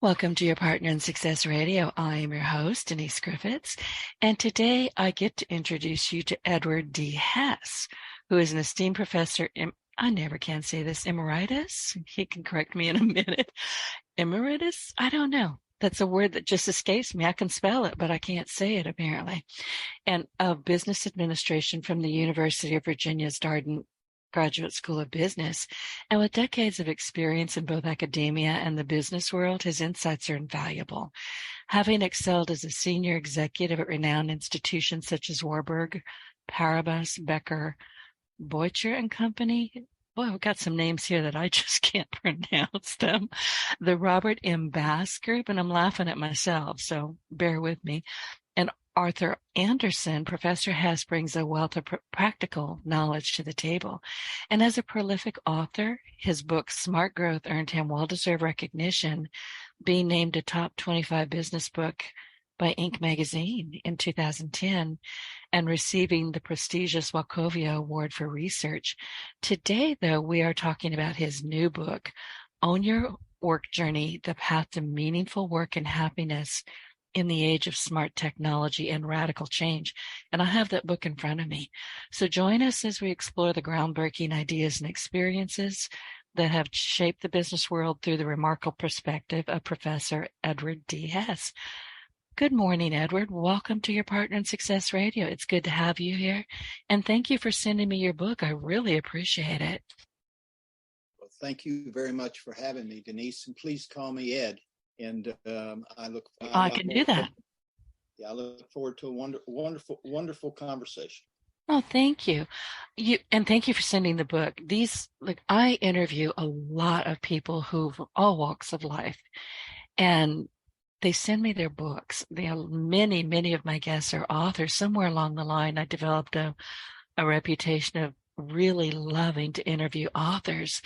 Welcome to your Partner in Success Radio. I am your host, Denise Griffiths, and today I get to introduce you to Edward D. Hess, who is an esteemed professor I never can say this, emeritus? He can correct me in a minute. Emeritus? I don't know. That's a word that just escapes me. I can spell it, but I can't say it apparently. And of business administration from the University of Virginia's Darden Graduate School of Business. And with decades of experience in both academia and the business world, his insights are invaluable. Having excelled as a senior executive at renowned institutions such as Warburg, Paribas, Becker, Boettcher Company. Boy, we've got some names here that I just can't pronounce them. The Robert M. Bass Group, and I'm laughing at myself, so bear with me. And Arthur Andersen, Professor Hess brings a wealth of practical knowledge to the table. And as a prolific author, his book Smart Growth earned him well-deserved recognition, being named a top 25 business book by Inc. magazine in 2010 and receiving the prestigious Wachovia Award for research. Today, though, we are talking about his new book, Own Your Work Journey, The Path to Meaningful Work and Happiness in the Age of Smart Technology and Radical Change. And I have that book in front of me. So join us as we explore the groundbreaking ideas and experiences that have shaped the business world through the remarkable perspective of Professor Edward D. Hess. Good morning, Edward. Welcome to your Partner in Success Radio. It's good to have you here. And thank you for sending me your book. I really appreciate it. Well, thank you very much for having me, Denise. And please call me Ed. And I can do that. I look forward to a wonderful conversation. Oh, thank you. And thank you for sending the book. I interview a lot of people who've all walks of life, and they send me their books. Many of my guests are authors. Somewhere along the line, I developed a reputation of really loving to interview authors.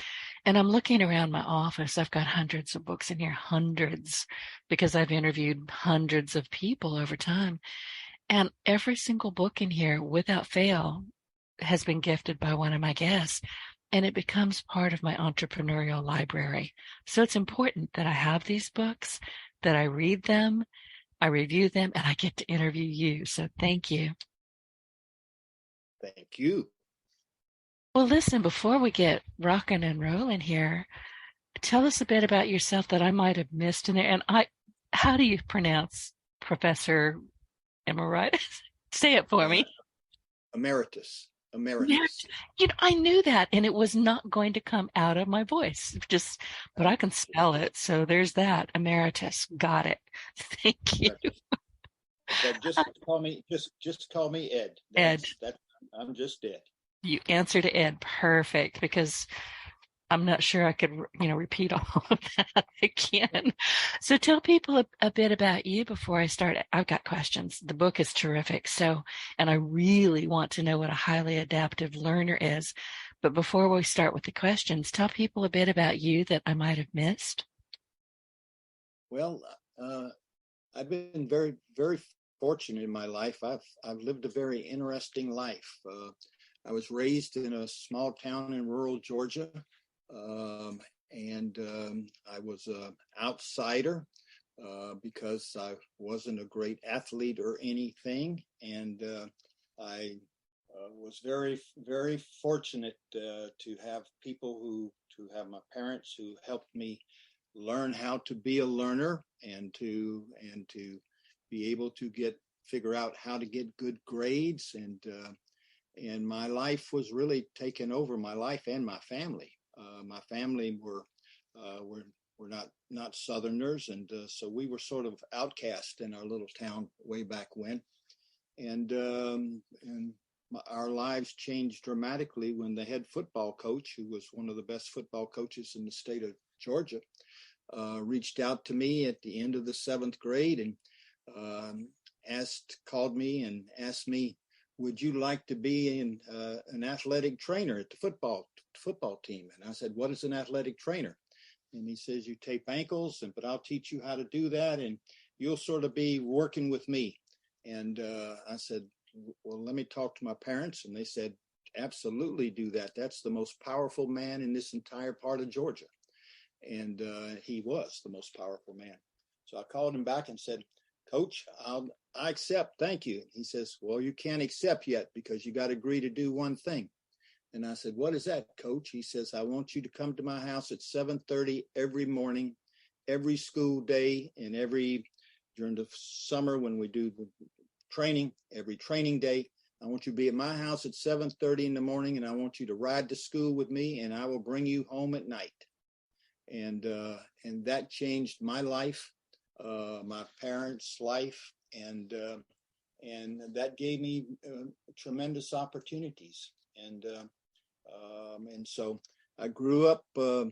And I'm looking around my office. I've got hundreds of books in here, hundreds, because I've interviewed hundreds of people over time. And every single book in here, without fail, has been gifted by one of my guests. And it becomes part of my entrepreneurial library. So it's important that I have these books, that I read them, I review them, and I get to interview you. So thank you. Thank you. Well, listen, before we get rocking and rolling here, tell us a bit about yourself that I might have missed in there. And how do you pronounce Professor Emeritus? Say it for me. Emeritus. I knew that, and it was not going to come out of my voice. But I can spell it, so there's that. Emeritus. Got it. Thank you. Just call me Ed. Ed. I'm just Ed. You answer to Ed. Perfect, because I'm not sure I could, repeat all of that again. So tell people a bit about you before I start. I've got questions. The book is terrific. And I really want to know what a highly adaptive learner is. But before we start with the questions, tell people a bit about you that I might have missed. Well, I've been very, very fortunate in my life. I've lived a very interesting life. I was raised in a small town in rural Georgia. I was an outsider because I wasn't a great athlete or anything. And I was very, very fortunate to have my parents who helped me learn how to be a learner and to be able to figure out how to get good grades. And my life was really taken over, my life and my family. My family were not Southerners, and so we were sort of outcast in our little town way back when. And our lives changed dramatically when the head football coach, who was one of the best football coaches in the state of Georgia, reached out to me at the end of the 7th grade and called me and asked me, would you like to be an athletic trainer at the football team? And I said, what is an athletic trainer? And he says, you tape ankles, but I'll teach you how to do that, and you'll sort of be working with me. And I said, well, let me talk to my parents. And they said, absolutely do that. That's the most powerful man in this entire part of Georgia. And he was the most powerful man. So I called him back and said, Coach, I accept. Thank you. He says, well, you can't accept yet because you got to agree to do one thing. And I said, what is that, Coach? He says, I want you to come to my house at 7:30 every morning, every school day, and during the summer when we do the training, every training day. I want you to be at my house at 7:30 in the morning, and I want you to ride to school with me, and I will bring you home at night. And that changed my life, my parents' life, and that gave me tremendous opportunities. And so I grew up a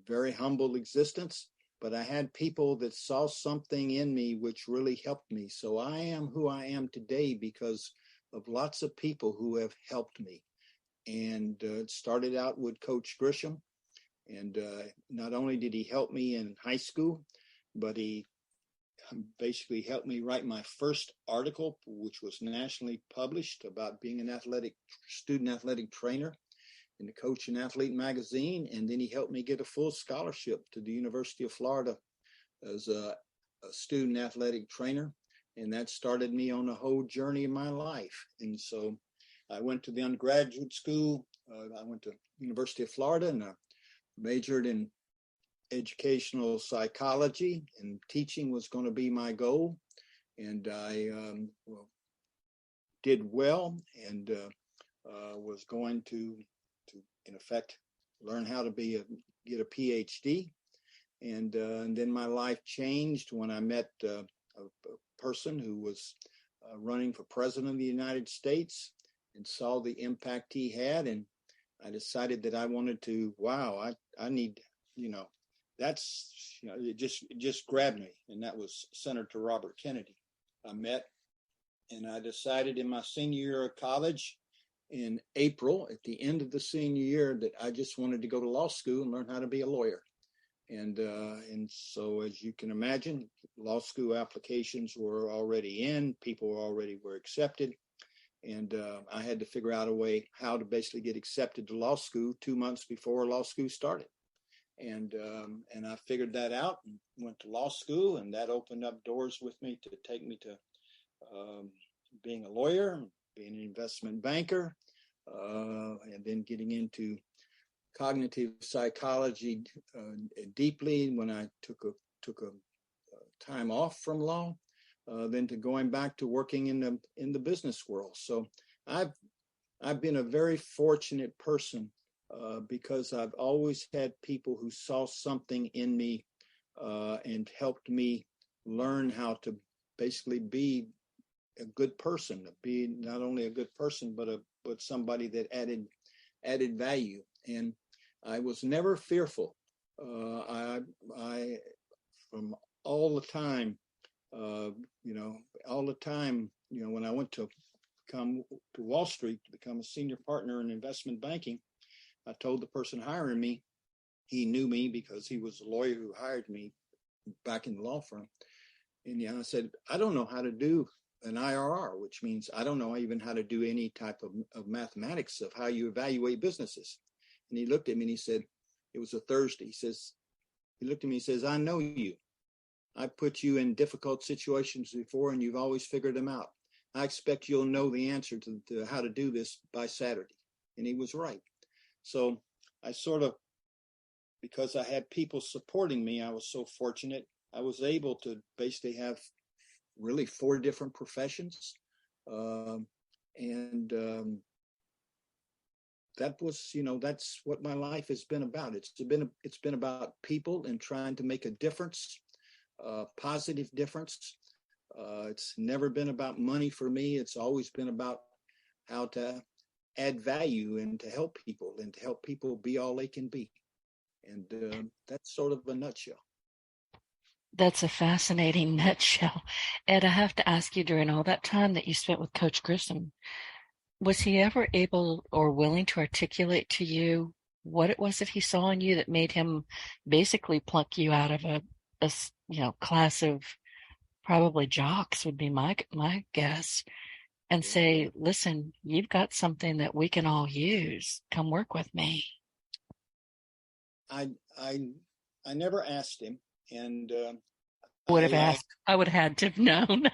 very humble existence, but I had people that saw something in me which really helped me. So I am who I am today because of lots of people who have helped me. And it started out with Coach Grisham. And not only did he help me in high school, but he basically helped me write my first article, which was nationally published, about being an student athletic trainer in the Coach and Athlete magazine. And then he helped me get a full scholarship to the University of Florida as a student athletic trainer. And that started me on a whole journey in my life. And so I went to the undergraduate school. I went to University of Florida and I majored in educational psychology, and teaching was going to be my goal. And I did well and was going to in effect learn how to get a PhD. And then my life changed when I met a person who was running for president of the United States and saw the impact he had. And I decided that I wanted to, I need, it just grabbed me. And that was Senator Robert Kennedy. I met and I decided in my senior year of college in April, at the end of the senior year, that I just wanted to go to law school and learn how to be a lawyer. And so, as you can imagine, law school applications were already in, people were accepted. And I had to figure out a way how to basically get accepted to law school 2 months before law school started. And I figured that out and went to law school, and that opened up doors with me to take me to being a lawyer, being an investment banker, and then getting into cognitive psychology deeply when I took a time off from law. Then to going back to working in the business world. So I've been a very fortunate person because I've always had people who saw something in me and helped me learn how to basically be a good person, be not only a good person but somebody that added value. And I was never fearful. I from all the time. When I went to come to Wall Street to become a senior partner in investment banking, I told the person hiring me, he knew me because he was a lawyer who hired me back in the law firm. And I said, I don't know how to do an IRR, which means I don't know even how to do any type of mathematics of how you evaluate businesses. And he looked at me and he said, it was a Thursday. He looked at me and says, I know you. I put you in difficult situations before and you've always figured them out. I expect you'll know the answer to how to do this by Saturday. And he was right. So I because I had people supporting me, I was so fortunate. I was able to basically have really 4 different professions. That was, that's what my life has been about. It's been about people and trying to make a difference. Positive difference. It's never been about money for me. It's always been about how to add value and to help people be all they can be. And that's sort of a nutshell. That's a fascinating nutshell. Ed, I have to ask you, during all that time that you spent with Coach Grissom, was he ever able or willing to articulate to you what it was that he saw in you that made him basically pluck you out of a class of probably jocks, would be my guess, and say, listen, you've got something that we can all use. Come work with me. I never asked him, and Would have asked. I would have had to have known.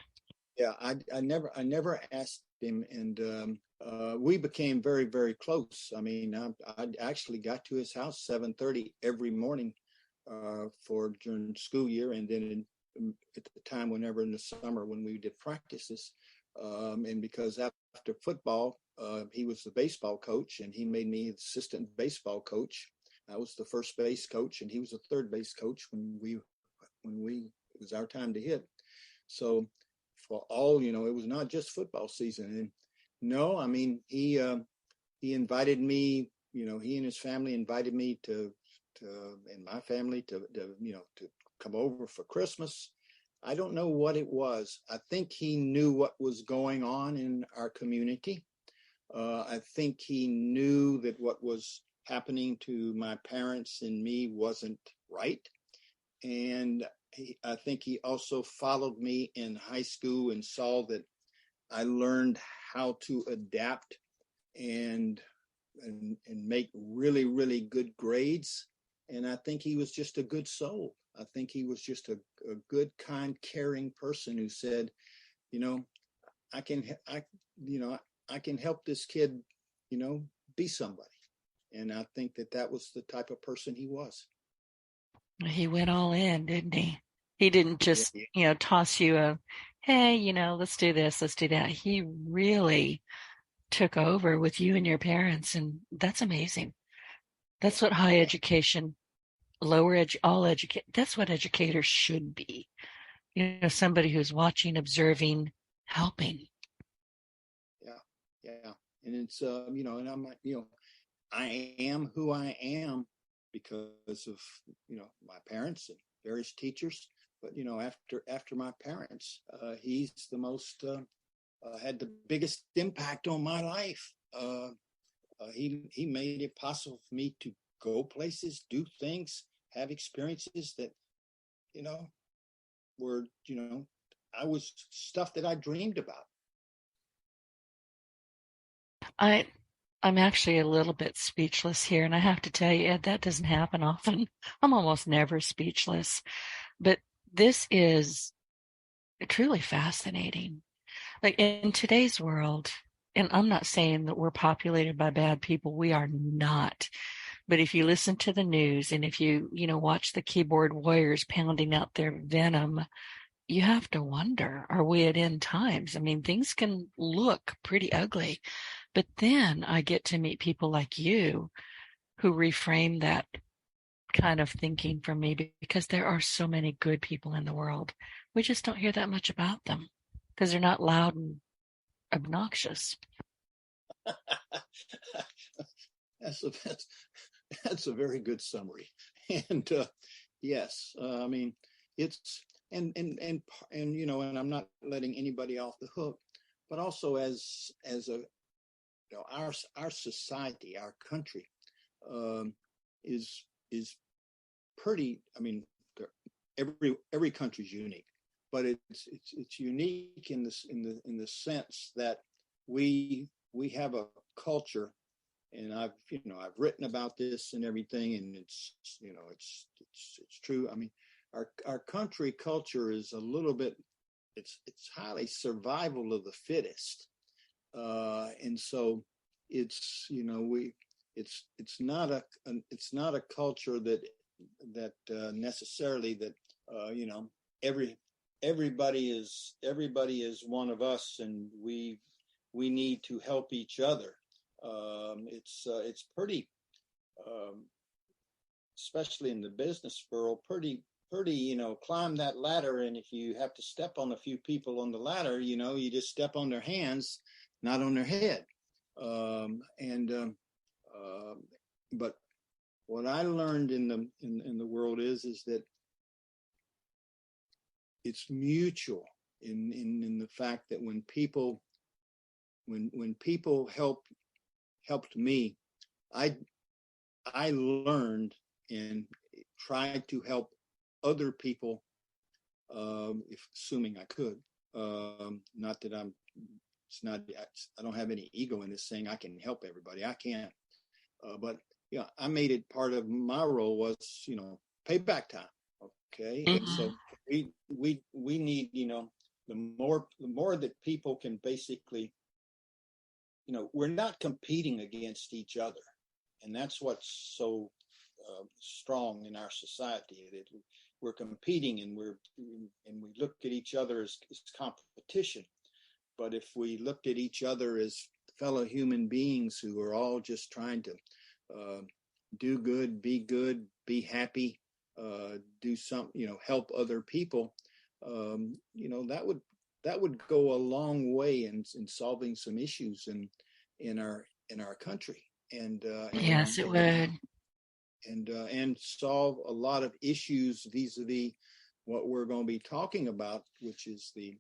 yeah, I never asked him, and we became very, very close. I mean, I actually got to his house 7:30 every morning for during school year, and then at the time, whenever in the summer when we did practices, and because after football, he was the baseball coach, and he made me assistant baseball coach. I was the first base coach, and he was the third base coach when it was our time to hit. So for all, it was not just football season. And no, I mean, he invited me, he and his family invited me and my family to come over for Christmas. I don't know what it was. I think he knew what was going on in our community. I think he knew that what was happening to my parents and me wasn't right. And I think he also followed me in high school and saw that I learned how to adapt and make really, really good grades. And I think he was just a good soul. I think he was just a good, kind, caring person who said, I can help this kid, be somebody. And I think that was the type of person he was. He went all in, didn't he? He didn't just, Yeah. toss you a, hey, let's do this, let's do that. He really took over with you and your parents, and that's amazing. That's what high education, that's what educators should be. Somebody who's watching, observing, helping. Yeah. And it's, and I'm like, I am who I am because of, my parents and various teachers. But, after my parents, he's the most, had the biggest impact on my life. He made it possible for me to go places, do things, have experiences that, were, I was stuff that I dreamed about. I'm actually a little bit speechless here, and I have to tell you, Ed, that doesn't happen often. I'm almost never speechless, but this is truly fascinating. Like in today's world, and I'm not saying that we're populated by bad people, we are not. But if you listen to the news and if you, watch the keyboard warriors pounding out their venom, you have to wonder, are we at end times? I mean, things can look pretty ugly, but then I get to meet people like you who reframe that kind of thinking for me, because there are so many good people in the world. We just don't hear that much about them because they're not loud and obnoxious. That's a very good summary. And yes, I mean, it's and I'm not letting anybody off the hook, but also as a our society, our country is pretty. I mean, every country's unique, but it's unique in the sense that we have a culture, and I've written about this and everything, and it's true. I mean, our country culture is a little bit, it's highly survival of the fittest, and so it's it's not a culture that necessarily that everybody is one of us, and we need to help each other. It's pretty, especially in the business world, pretty, climb that ladder. And if you have to step on a few people on the ladder, you just step on their hands, not on their head. But what I learned in the world is that it's mutual in the fact that when people helped me, I learned and tried to help other people, assuming I could. Not that I don't have any ego in this saying I can help everybody. I can't. But I made it part of my role was, payback time. Okay. And so we need, the more that people can basically, we're not competing against each other. And that's what's so strong in our society, that we're competing and we look at each other as competition. But if we looked at each other as fellow human beings who are all just trying to do good, be happy, do some, help other people, that would go a long way in solving some issues in our country, and Yes, it would. And solve a lot of issues vis-a-vis what we're going to be talking about, which is the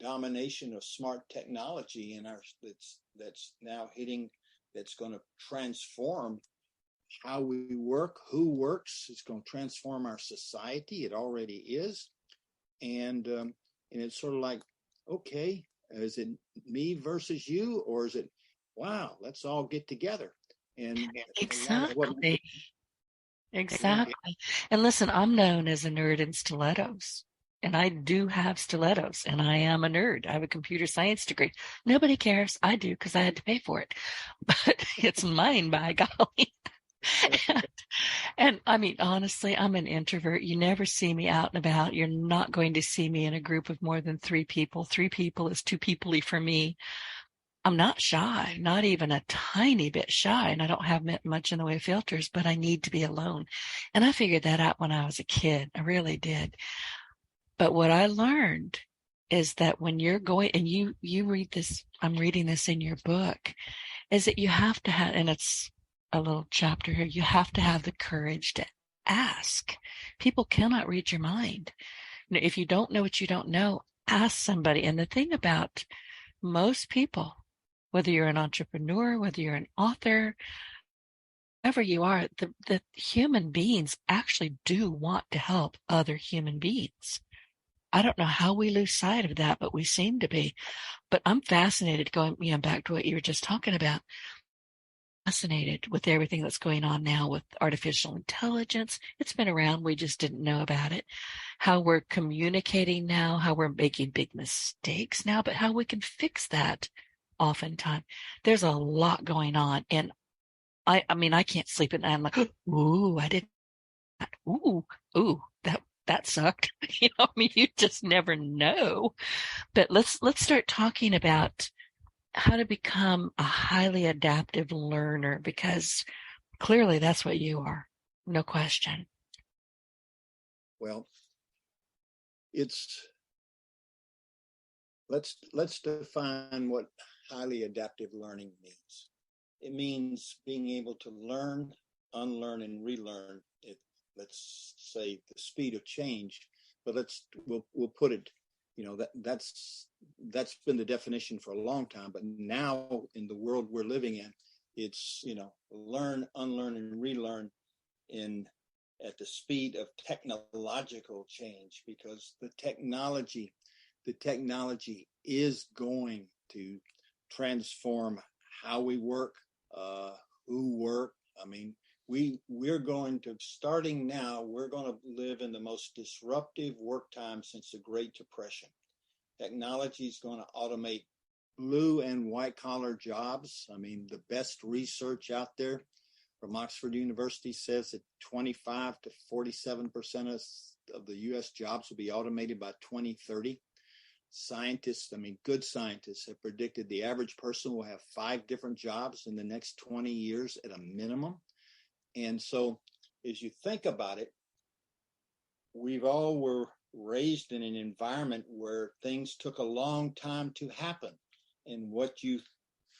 domination of smart technology in that's now hitting, that's going to transform how we work, who works. It's going to transform our society. It already is. And it's sort of like, okay, is it me versus you, or is it, wow, let's all get together? And exactly. And listen, I'm known as a nerd in stilettos. And I do have stilettos, and I am a nerd. I have a computer science degree. Nobody cares. I do, because I had to pay for it. But it's mine, by golly. And I mean, honestly, I'm an introvert. You never see me out and about. You're not going to see me in a group of more than 3 people. 3 people is too people-y for me. I'm not shy, not even a tiny bit shy, and I don't have much in the way of filters, but I need to be alone. And I figured that out when I was a kid. I really did. But what I learned is that when you're going, and you read this, I'm reading this in your book, is that you have to have, and it's a little chapter here, you have to have the courage to ask. People cannot read your mind. If you don't know what you don't know, ask somebody. And the thing about most people, whether you're an entrepreneur, whether you're an author, whoever you are, the human beings actually do want to help other human beings. I don't know how we lose sight of that, but we seem to be. But I'm fascinated, going back to what you were just talking about, fascinated with everything that's going on now with artificial intelligence. It's been around. We just didn't know about it. How we're communicating now, how we're making big mistakes now, but how we can fix that oftentimes. There's a lot going on. And I mean, I can't sleep at night. I'm like, ooh, I did that. Ooh, that sucked. I mean, you just never know. But let's start talking about how to become a highly adaptive learner, because clearly that's what you are. No question. Well, let's define what highly adaptive learning means. It means being able to learn, unlearn, and relearn at, let's say, the speed of change. But we'll put it, that's been the definition for a long time. But now in the world we're living in, it's, learn, unlearn, and relearn at the speed of technological change, because the technology is going to transform how we work, who work. I mean, we're going to, starting now, we're going to live in the most disruptive work time since the Great Depression. Technology is going to automate blue and white collar jobs. I mean, the best research out there from Oxford University says that 25 to 47% of the U.S. jobs will be automated by 2030. Scientists, good scientists, have predicted the average person will have 5 different jobs in the next 20 years at a minimum. And so as you think about it, we've all were raised in an environment where things took a long time to happen. And what you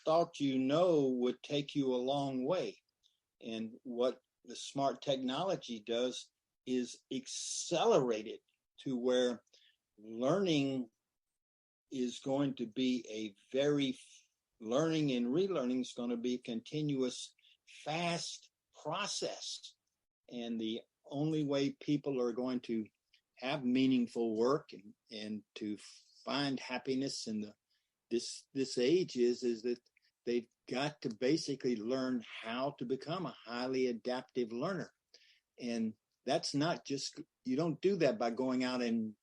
thought would take you a long way. And what the smart technology does is accelerate it to where learning is going to be learning and relearning is going to be a continuous, fast process. And the only way people are going to have meaningful work and to find happiness in this age is that they've got to basically learn how to become a highly adaptive learner. And that's not just, you don't do that by going out and,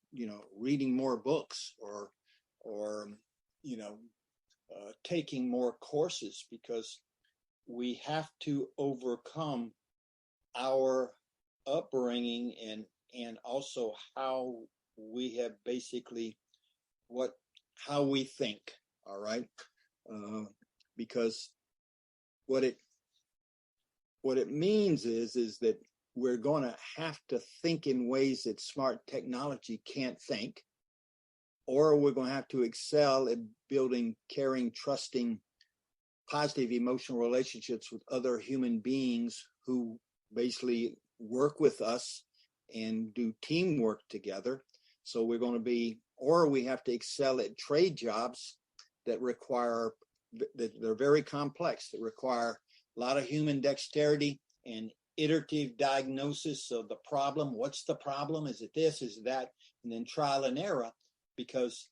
reading more books or taking more courses, because we have to overcome our upbringing and also how we have basically how we think. All right. Because what it means is that we're going to have to think in ways that smart technology can't think, or we're going to have to excel at building caring, trusting, positive emotional relationships with other human beings who basically work with us and do teamwork together. So we're going to be, or we have to excel at trade jobs that they're very complex, that require a lot of human dexterity and iterative diagnosis of the problem. What's the problem? Is it this? Is it that? And then trial and error, because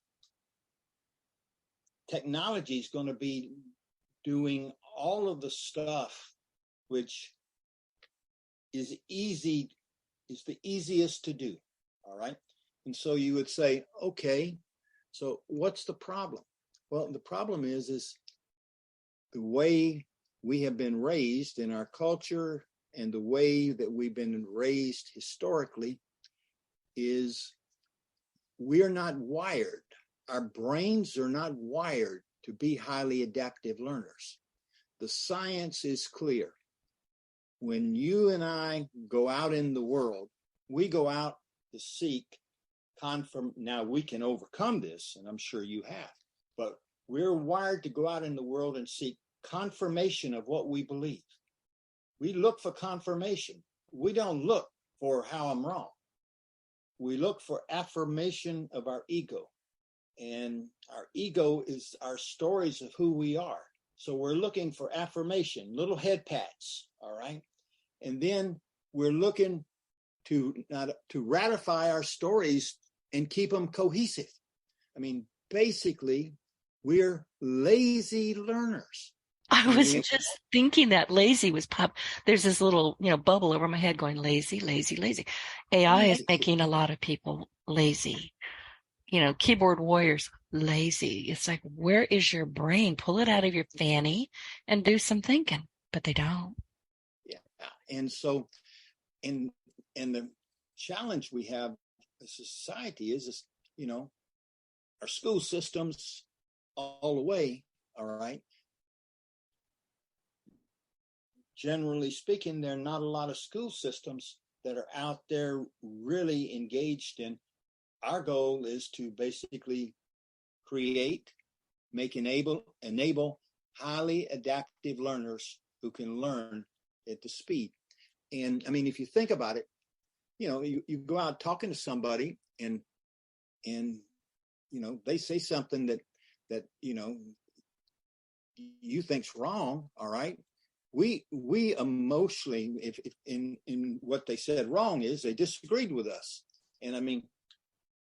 technology is going to be doing all of the stuff which is the easiest to do. All right. And so you would say, okay, so what's the problem? Well, the problem is the way we have been raised in our culture and the way that we've been raised historically is we're not wired. Our brains are not wired to be highly adaptive learners. The science is clear. When you and I go out in the world, we go out to seek now we can overcome this, and I'm sure you have, but we're wired to go out in the world and seek confirmation of what we believe. We look for confirmation. We don't look for how I'm wrong. We look for affirmation of our ego. And our ego is our stories of who we are. So we're looking for affirmation, little head pats, all right? And then we're looking to ratify our stories and keep them cohesive. I mean, basically, we're lazy learners. I was just thinking that lazy was there's this little, bubble over my head going lazy, lazy, lazy. AI is making a lot of people lazy. Keyboard warriors, lazy. It's like, where is your brain? Pull it out of your fanny and do some thinking, but they don't. Yeah. And so, and the challenge we have as a society is, our school systems all the way, all right. Generally speaking, there are not a lot of school systems that are out there really engaged in. Our goal is to basically create, enable highly adaptive learners who can learn at the speed. And I mean, if you think about it, you go out talking to somebody and they say something that you think's wrong, all right? We emotionally, if in what they said wrong is they disagreed with us. And I mean,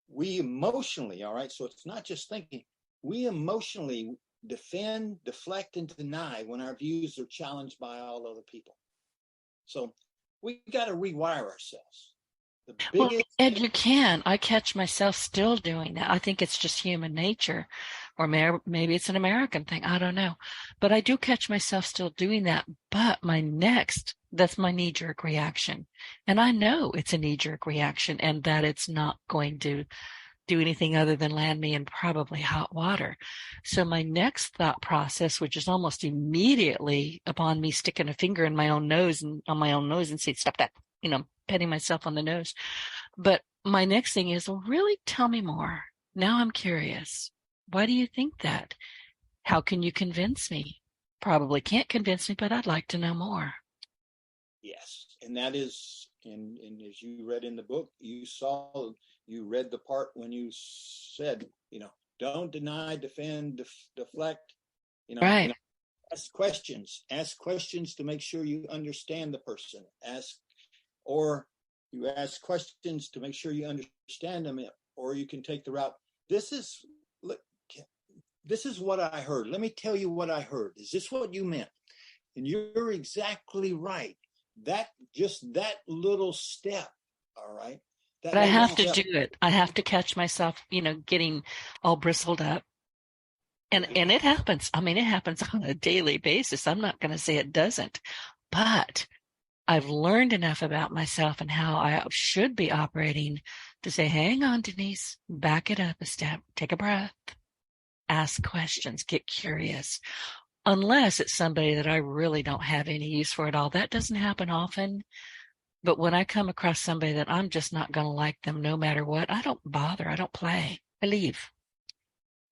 we emotionally, all right, so it's not just thinking, we emotionally defend, deflect, and deny when our views are challenged by all other people. So we got to rewire ourselves. Well, Ed, you can. I catch myself still doing that. I think it's just human nature, or maybe it's an American thing. I don't know. But I do catch myself still doing that. But that's my knee-jerk reaction. And I know it's a knee-jerk reaction and that it's not going to do anything other than land me in probably hot water. So my next thought process, which is almost immediately upon me sticking a finger in my own nose and on my own nose and saying, stop that, petting myself on the nose. But my next thing is, well, really tell me more. Now I'm curious. Why do you think that? How can you convince me? Probably can't convince me, but I'd like to know more. Yes. And that is, and as you read in the book, you read the part when you said, don't deny, defend, deflect, right. Ask questions to make sure you understand the person. Or you ask questions to make sure you understand them, or you can take the route. This this is what I heard. Let me tell you what I heard. Is this what you meant? And you're exactly right. That little step, all right? But I have to do it. I have to catch myself, getting all bristled up. And it happens. I mean, it happens on a daily basis. I'm not going to say it doesn't, but I've learned enough about myself and how I should be operating to say, hang on, Denise, back it up a step, take a breath, ask questions, get curious. Unless it's somebody that I really don't have any use for at all. That doesn't happen often. But when I come across somebody that I'm just not going to like them no matter what, I don't bother. I don't play. I leave.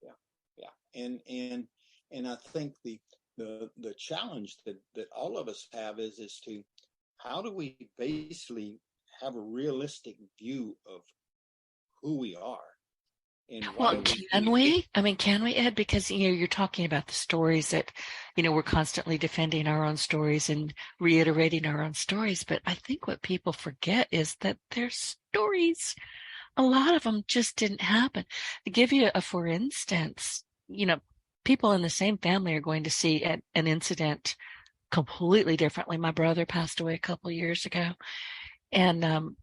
Yeah. And I think the challenge that all of us have is to, how do we basically have a realistic view of who we are? And well, can we? I mean, can we, Ed? Because, you're talking about the stories that, we're constantly defending our own stories and reiterating our own stories. But I think what people forget is that their stories, a lot of them just didn't happen. To give you for instance, people in the same family are going to see an incident completely differently. My brother passed away a couple of years ago. And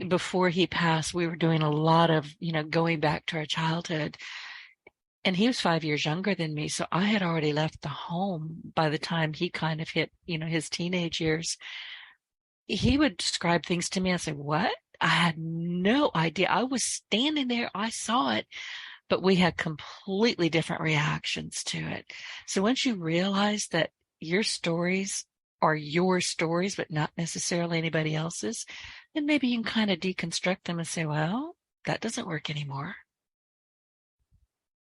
before he passed, we were doing a lot of, going back to our childhood. And he was 5 years younger than me. So I had already left the home by the time he kind of hit, his teenage years. He would describe things to me. I said, what? I had no idea. I was standing there. I saw it, but we had completely different reactions to it. So once you realize that your stories are your stories, but not necessarily anybody else's, then maybe you can kind of deconstruct them and say, well, that doesn't work anymore.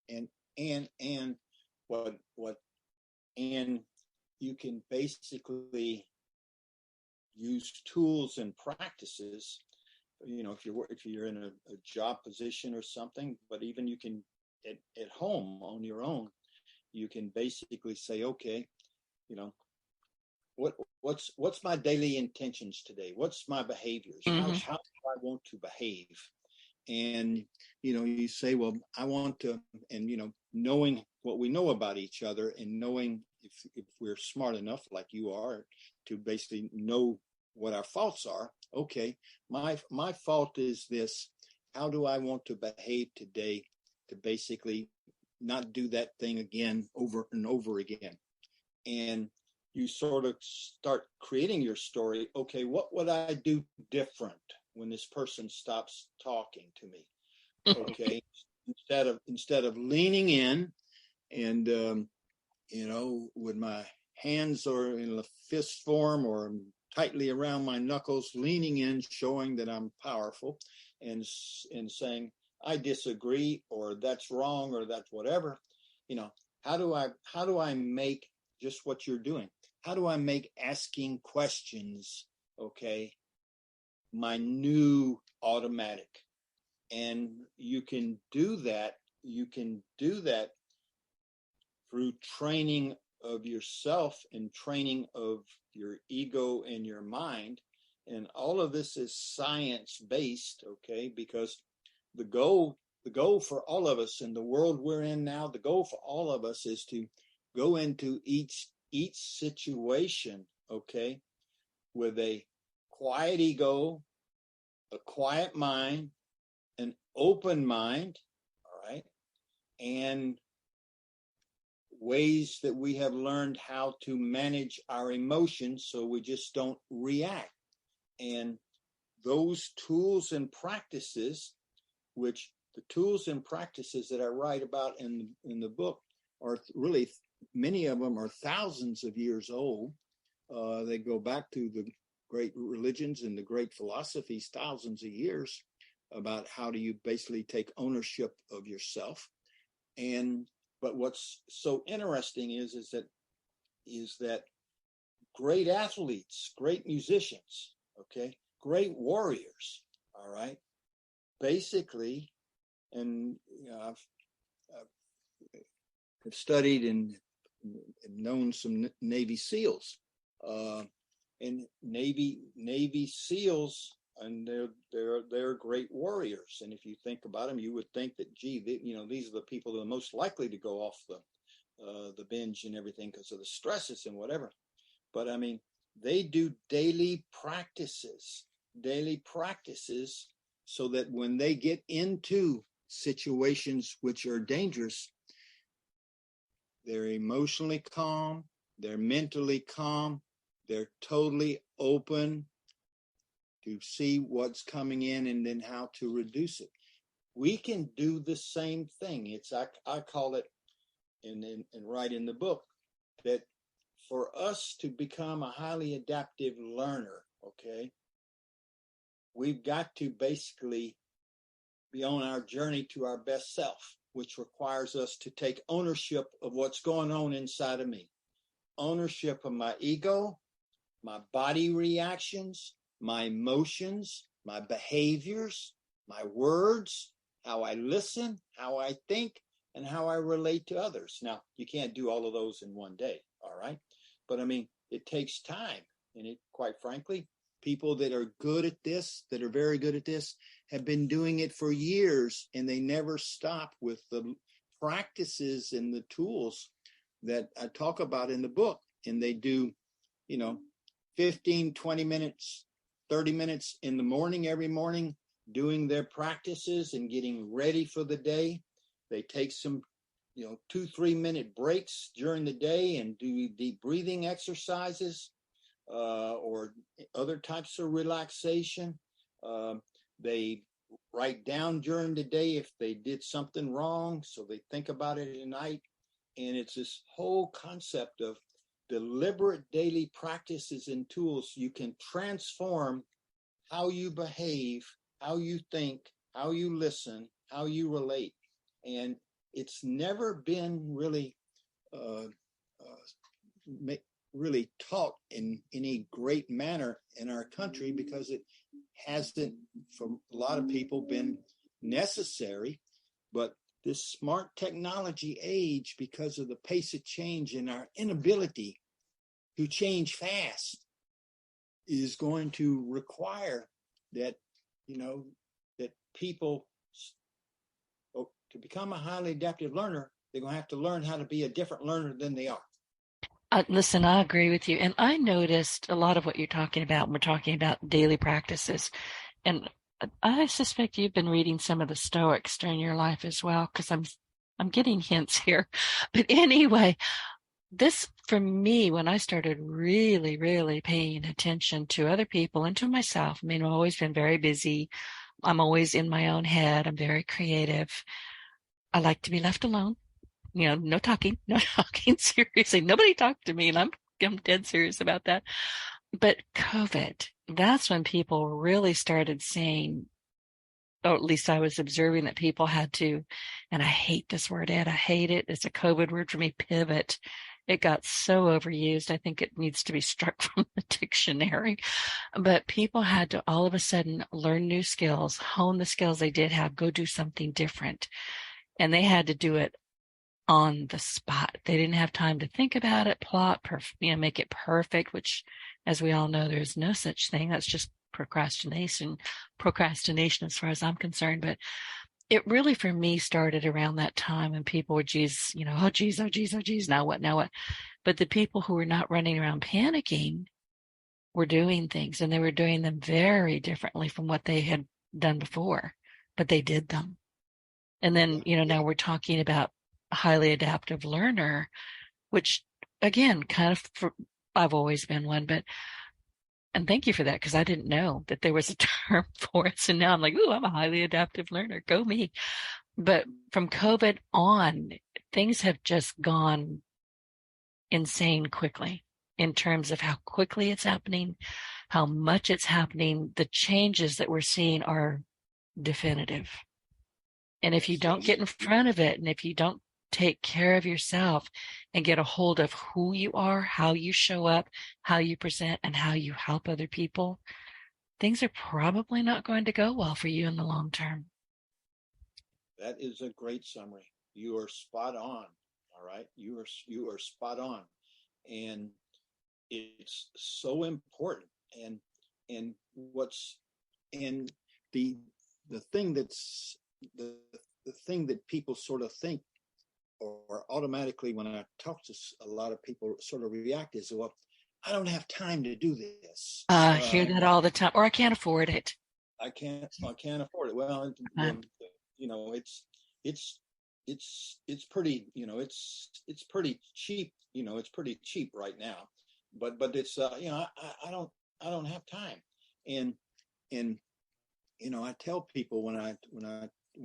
And you can basically use tools and practices, if you're in a job position or something, but even you can at home on your own, you can basically say, okay, what's my daily intentions today? What's my behaviors? Mm-hmm. How do I want to behave? And, you say, well, I want to, and, knowing what we know about each other and knowing if we're smart enough, like you are, to basically know what our faults are. Okay, my fault is this. How do I want to behave today to basically not do that thing again over and over again? And you sort of start creating your story. Okay, what would I do different when this person stops talking to me? Okay, instead of leaning in and with my hands or in a fist form or tightly around my knuckles, leaning in, showing that I'm powerful, and saying I disagree, or that's wrong, or that's whatever. How do I make just what you're doing? How do I make asking questions, okay, my new automatic? And you can do that. You can do that through training of yourself and training of your ego and your mind. And all of this is science-based, okay, because the goal for all of us in the world we're in now, the goal for all of us is to go into each situation, okay, with a quiet ego, a quiet mind, an open mind, all right, and ways that we have learned how to manage our emotions so we just don't react. And those tools and practices, which the tools and practices that I write about in the book are really, many of them are thousands of years old. They go back to the great religions and the great philosophies, thousands of years, about how do you basically take ownership of yourself. But what's so interesting is that great athletes, great musicians, okay, great warriors, all right, basically, and I've studied and known some Navy SEALs, and Navy SEALs, and they're great warriors. And if you think about them, you would think that, gee, these are the people that are most likely to go off the binge and everything because of the stresses and whatever. But I mean, they do daily practices so that when they get into situations which are dangerous, they're emotionally calm, they're mentally calm, they're totally open to see what's coming in and then how to reduce it. We can do the same thing. I call it, and write in the book, that for us to become a highly adaptive learner, okay, we've got to basically be on our journey to our best self, which requires us to take ownership of what's going on inside of me. Ownership of my ego, my body reactions, my emotions, my behaviors, my words, how I listen, how I think, and how I relate to others. Now, you can't do all of those in one day, all right? But I mean, it takes time. And it, quite frankly, people that are good at this, that are very good at this, have been doing it for years, and they never stop with the practices and the tools that I talk about in the book. And they do, 15, 20 minutes, 30 minutes in the morning, every morning, doing their practices and getting ready for the day. They take some, 2-3 minute breaks during the day and do deep breathing exercises or other types of relaxation. They write down during the day if they did something wrong, so they think about it at night. And it's this whole concept of deliberate daily practices and tools. You can transform how you behave, how you think, how you listen, how you relate. And it's never been really really taught in any great manner in our country, because it hasn't, for a lot of people, been necessary. But this smart technology age, because of the pace of change and our inability to change fast, is going to require that, that people, to become a highly adaptive learner, they're going to have to learn how to be a different learner than they are. Listen, I agree with you. And I noticed a lot of what you're talking about when we're talking about daily practices. And I suspect you've been reading some of the Stoics during your life as well, because I'm getting hints here. But anyway, this, for me, when I started really, really paying attention to other people and to myself, I mean, I've always been very busy. I'm always in my own head. I'm very creative. I like to be left alone. No talking, seriously. Nobody talked to me, and I'm dead serious about that. But COVID, that's when people really started saying, or at least I was observing that people had to, and I hate this word, Ed, I hate it. It's a COVID word for me, pivot. It got so overused. I think it needs to be struck from the dictionary. But people had to all of a sudden learn new skills, hone the skills they did have, go do something different. And they had to do it on the spot. They didn't have time to think about it, plot, make it perfect, which, as we all know, there's no such thing. That's just procrastination as far as I'm concerned. But it really, for me, started around that time when people were, oh geez, now what? But the people who were not running around panicking were doing things, and they were doing them very differently from what they had done before, but they did them. And then, now we're talking about a highly adaptive learner, which, again, I've always been one, and thank you for that, because I didn't know that there was a term for it. So now I'm like, ooh, I'm a highly adaptive learner. Go me. But from COVID on, things have just gone insane quickly in terms of how quickly it's happening, how much it's happening. The changes that we're seeing are definitive. And if you don't get in front of it, and if you don't take care of yourself and get a hold of who you are, how you show up, how you present, and how you help other people, things are probably not going to go well for you in the long term. That is a great summary. You are spot on. All right. You are spot on. And it's so important. And what's in the the thing that's the thing that people sort of think, or automatically when I talk to a lot of people sort of react is, well, I don't have time to do this. Hear that all the time, or I can't afford it. I can't afford it. Well, you know, it's pretty, you know, it's pretty cheap, you know, it's pretty cheap right now, but it's, you know, I don't have time. And, you know, I tell people when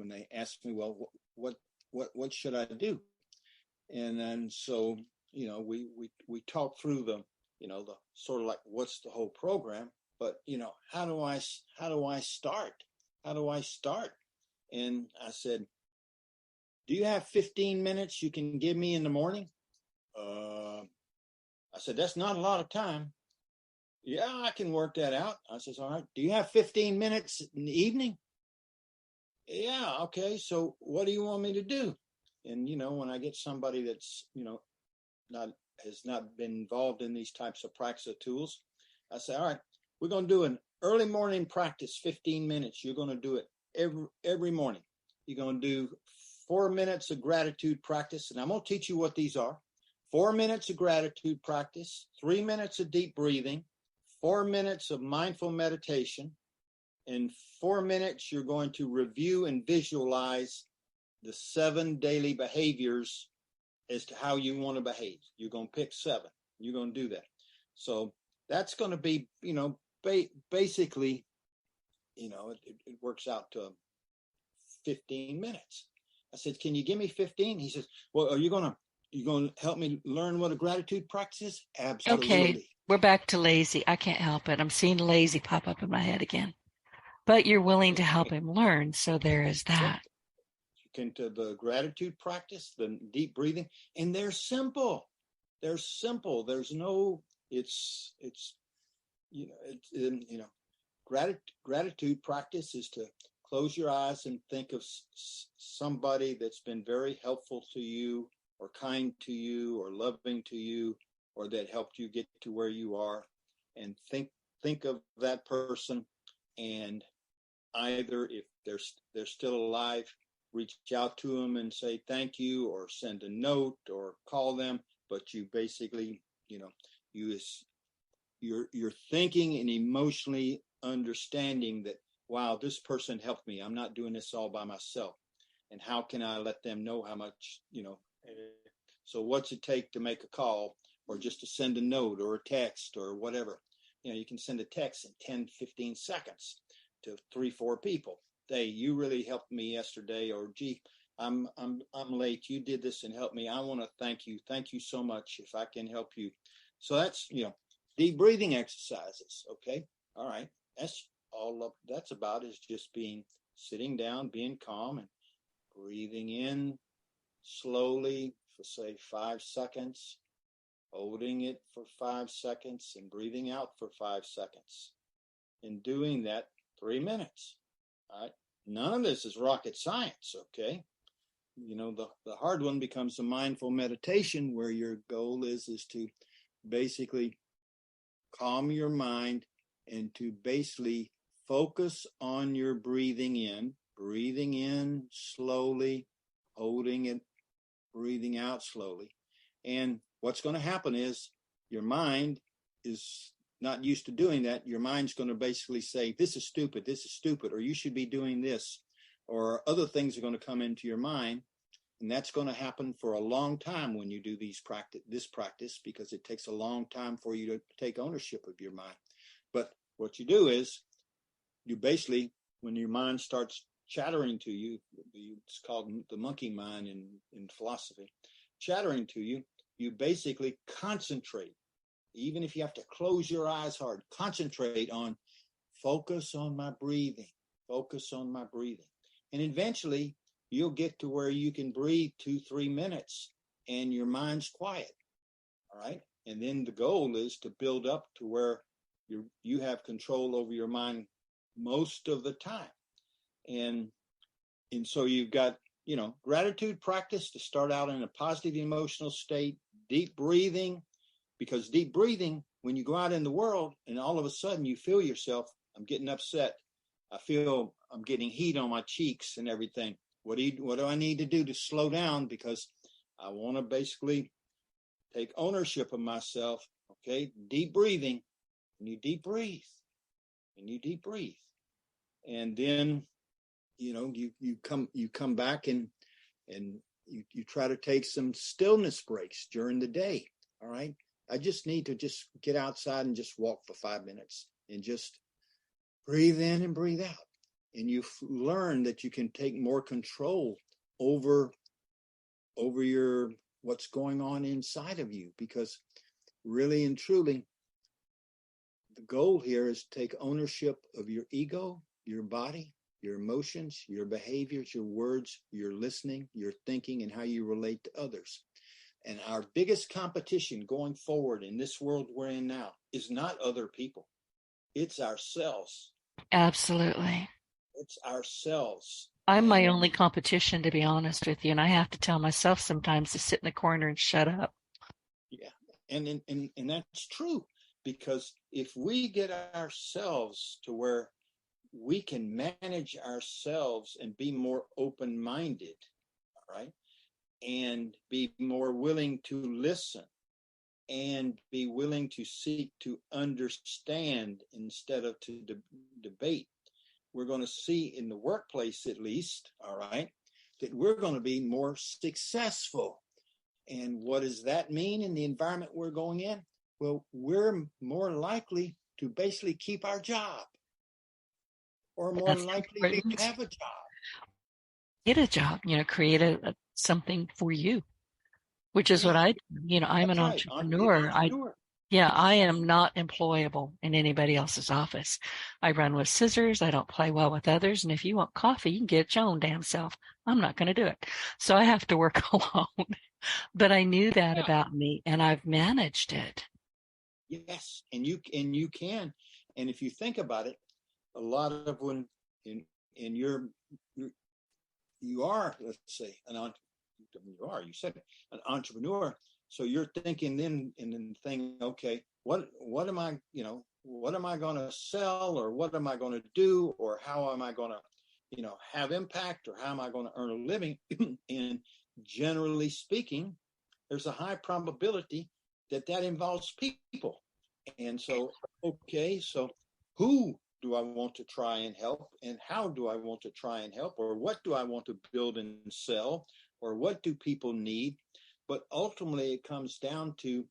they ask me, well, what should I do? And then, so, you know, we talk through the, you know, the sort of like, what's the whole program, but, you know, how do I start? How do I start? And I said, do you have 15 minutes you can give me in the morning? I said, that's not a lot of time. Yeah, I can work that out. I says, all right. Do you have 15 minutes in the evening? Yeah, okay. So what do you want me to do? And, you know, when I get somebody that's, you know, has not been involved in these types of practice tools, I say, all right, we're going to do an early morning practice, 15 minutes. You're going to do it every morning. You're going to do 4 minutes of gratitude practice. And I'm going to teach you what these are. 4 minutes of gratitude practice, 3 minutes of deep breathing, 4 minutes of mindful meditation. In 4 minutes, you're going to review and visualize the 7 daily behaviors as to how you want to behave. You're going to pick 7. You're going to do that. So that's going to be, you know, basically, you know, it works out to 15 minutes. I said, can you give me 15? He says, well, are you going to help me learn what a gratitude practice is? Absolutely. Okay, we're back to lazy. I can't help it. I'm seeing lazy pop up in my head again. But you're willing to help him learn, so there is that. You can do the gratitude practice, the deep breathing, and they're simple. They're simple. There's no, it's you know, gratitude practice is to close your eyes and think of somebody that's been very helpful to you, or kind to you, or loving to you, or that helped you get to where you are, and think of that person, and either if they're still alive, reach out to them and say thank you, or send a note, or call them. But you basically, you know, you're thinking and emotionally understanding that, wow, this person helped me. I'm not doing this all by myself. And how can I let them know how much, you know? So what's it take to make a call, or just to send a note or a text or whatever? You know, you can send a text in 10, 15 seconds to 3-4 people. Hey, you really helped me yesterday, or gee, I'm late. You did this and helped me. I want to thank you. Thank you so much. If I can help you. So that's, you know, deep breathing exercises. Okay. All right. That's about is just sitting down, being calm, and breathing in slowly for say 5 seconds, holding it for 5 seconds, and breathing out for 5 seconds. And doing that 3 minutes. All right. None of this is rocket science. Okay. You know, the hard one becomes the mindful meditation, where your goal is to basically calm your mind and to basically focus on your breathing in slowly, holding it, breathing out slowly. And what's going to happen is your mind is not used to doing that. Your mind's going to basically say, this is stupid, or you should be doing this, or other things are going to come into your mind. And that's going to happen for a long time when you do this practice, because it takes a long time for you to take ownership of your mind. But what you do is, you basically, when your mind starts chattering to you, it's called the monkey mind in philosophy, chattering to you, you basically concentrate. Even if you have to close your eyes hard, concentrate on, focus on my breathing, focus on my breathing. And eventually you'll get to where you can breathe 2-3 minutes and your mind's quiet. All right. And then the goal is to build up to where you have control over your mind most of the time. And so you've got, you know, gratitude practice to start out in a positive emotional state, deep breathing, because deep breathing, when you go out in the world and all of a sudden you feel yourself, I'm getting upset, I feel I'm getting heat on my cheeks and everything. What do I need to do to slow down? Because I want to basically take ownership of myself. Okay, deep breathing. And you deep breathe, and then you come back and you try to take some stillness breaks during the day. All right, I just need to just get outside and just walk for 5 minutes and just breathe in and breathe out, and you learn that you can take more control over your what's going on inside of you, because really and truly the goal here is to take ownership of your ego, your body, your emotions, your behaviors, your words, your listening, your thinking, and how you relate to others. And our biggest competition going forward in this world we're in now is not other people. It's ourselves. Absolutely. It's ourselves. I'm my only competition, to be honest with you. And I have to tell myself sometimes to sit in the corner and shut up. Yeah. And that's true. Because if we get ourselves to where we can manage ourselves and be more open-minded, all right, and be more willing to listen and be willing to seek to understand instead of to debate, we're going to see in the workplace, at least, all right, that we're going to be more successful. And what does that mean in the environment we're going in? Well, we're more likely to basically keep our job, or more likely to have a job. Get a job, create something for you, which is what I do. I'm an entrepreneur. I am not employable in anybody else's office. I run with scissors. I don't play well with others. And if you want coffee, you can get it your own damn self. I'm not going to do it. So I have to work alone. But I knew that about me, and I've managed it. Yes, and you can. And if you think about it, a lot of when you are, let's say, you said an entrepreneur. So you're thinking then okay, what am I going to sell, or what am I going to do, or how am I going to, have impact, or how am I going to earn a living? And generally speaking, there's a high probability that involves people. And so, okay, so who do I want to try and help, and how do I want to try and help, or what do I want to build and sell, or what do people need? But ultimately, it comes down to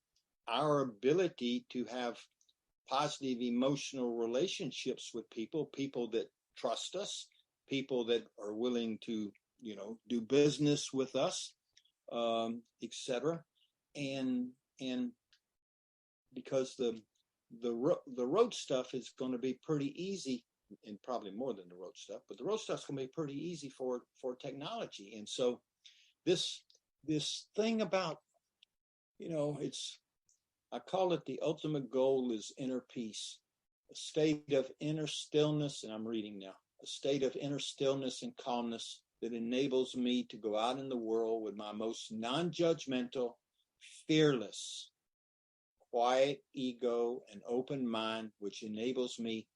our ability to have positive emotional relationships with people that trust us, people that are willing to, do business with us, etc. And because the road stuff is going to be pretty easy, and probably more than the road stuff, but the road stuff is going to be pretty easy for technology. And so this thing about, I call it the ultimate goal is inner peace, a state of inner stillness, and I'm reading now, a state of inner stillness and calmness that enables me to go out in the world with my most non-judgmental, fearless, quiet ego and open mind, which enables me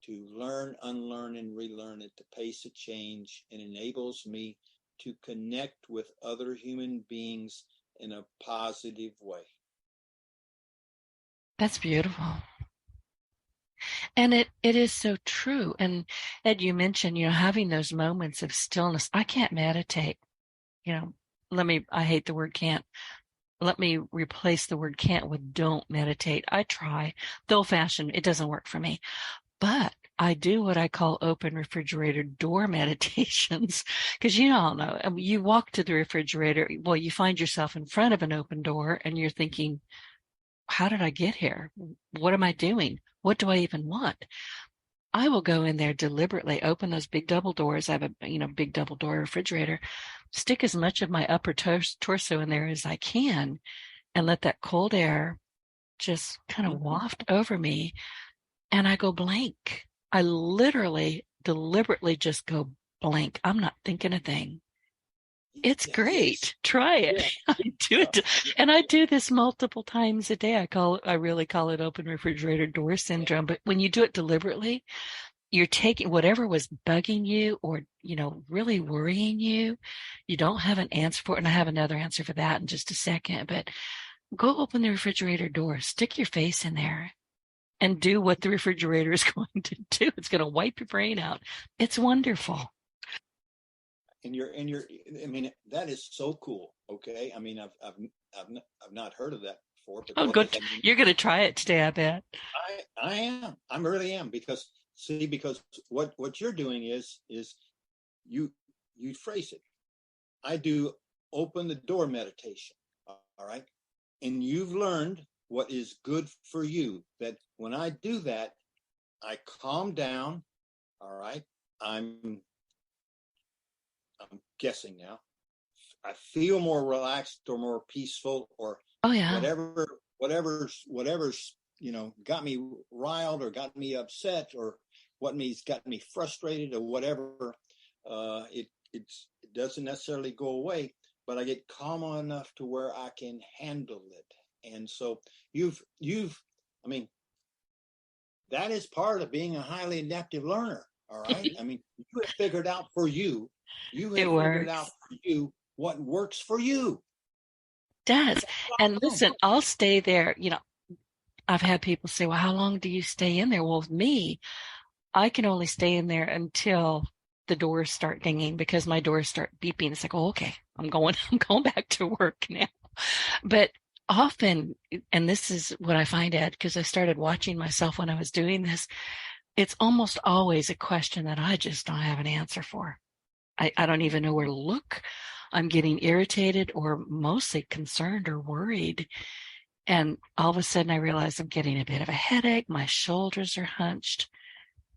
to learn, unlearn, and relearn at the pace of change, and enables me to connect with other human beings in a positive way. That's beautiful. And it is so true. And Ed, you mentioned, having those moments of stillness. I can't meditate. I hate the word can't. Let me replace the word can't with don't meditate. I try. The old-fashioned, it doesn't work for me. But I do what I call open refrigerator door meditations. Because you all know, you walk to the refrigerator, well, you find yourself in front of an open door and you're thinking, how did I get here? What am I doing? What do I even want? I will go in there deliberately, open those big double doors. I have a big double door refrigerator, stick as much of my upper torso in there as I can, and let that cold air just kind of waft over me. And I go blank. I literally, deliberately just go blank. I'm not thinking a thing. It's great. Try it. Yeah. I do it. And I do this multiple times a day. I really call it open refrigerator door syndrome. But when you do it deliberately, you're taking whatever was bugging you or, really worrying you. You don't have an answer for it. And I have another answer for that in just a second, but go open the refrigerator door, stick your face in there and do what the refrigerator is going to do. It's going to wipe your brain out. It's wonderful. And I mean, that is so cool. Okay. I mean, I've not heard of that before, but Oh, go good. ahead. You're going to try it today, I bet. I am. I really am, because what you're doing is you phrase it. I do open the door meditation. All right. And you've learned what is good for you. That when I do that, I calm down. All right. I'm guessing now. I feel more relaxed or more peaceful or Oh, yeah. whatever's got me riled or got me upset or got me frustrated or whatever. It doesn't necessarily go away, but I get calm enough to where I can handle it. And so I mean, that is part of being a highly adaptive learner. All right. I mean, you have figured out for you. You have figured out for you what works for you. Does. And listen, I'll stay there. I've had people say, well, how long do you stay in there? Well, with me, I can only stay in there until the doors start dinging because my doors start beeping. It's like, oh, okay, I'm going back to work now. But often, and this is what I find, Ed, because I started watching myself when I was doing this, it's almost always a question that I just don't have an answer for. I don't even know where to look. I'm getting irritated or mostly concerned or worried. And all of a sudden I realize I'm getting a bit of a headache. My shoulders are hunched.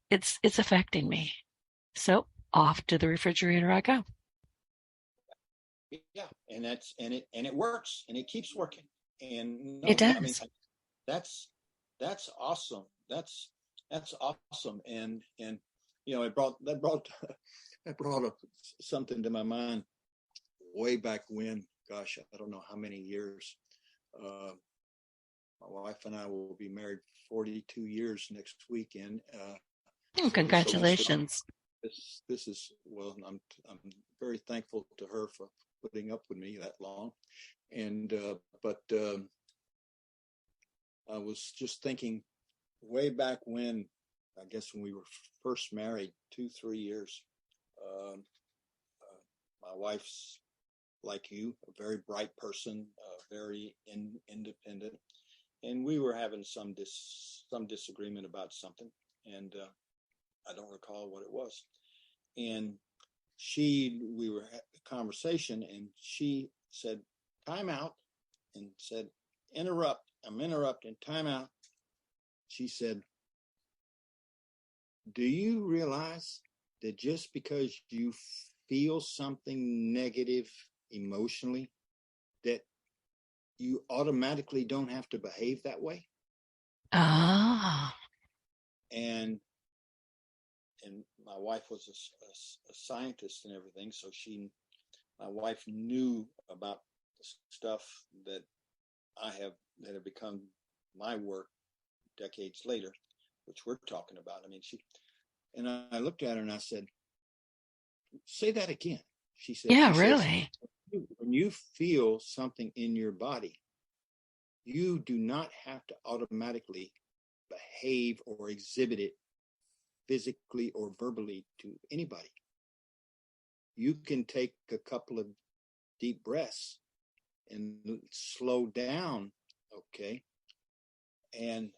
It's affecting me. So off to the refrigerator I go. Yeah. And it works and it keeps working. And It no, I mean, does. that's awesome. That's awesome. And it brought that brought up something to my mind way back when. Gosh, I don't know how many years. My wife and I will be married 42 years next weekend. Congratulations. This is, well, I'm very thankful to her for putting up with me that long. And but I was just thinking way back when, I guess when we were first married, 2-3 years. My wife's like you, a very bright person, very independent, and we were having some disagreement about something, and I don't recall what it was. And we were at a conversation, and she said, "Time out," and said, "Interrupt. I'm interrupting. Time out." She said, "Do you realize that just because you feel something negative emotionally, that you automatically don't have to behave that way?" Ah. And my wife was a scientist and everything, so my wife knew about the stuff that that have become my work decades later, which we're talking about. I mean, and I looked at her and I said, "Say that again." She said, Yeah, really. "When you feel something in your body, you do not have to automatically behave or exhibit it physically or verbally to anybody. You can take a couple of deep breaths and slow down, okay?" And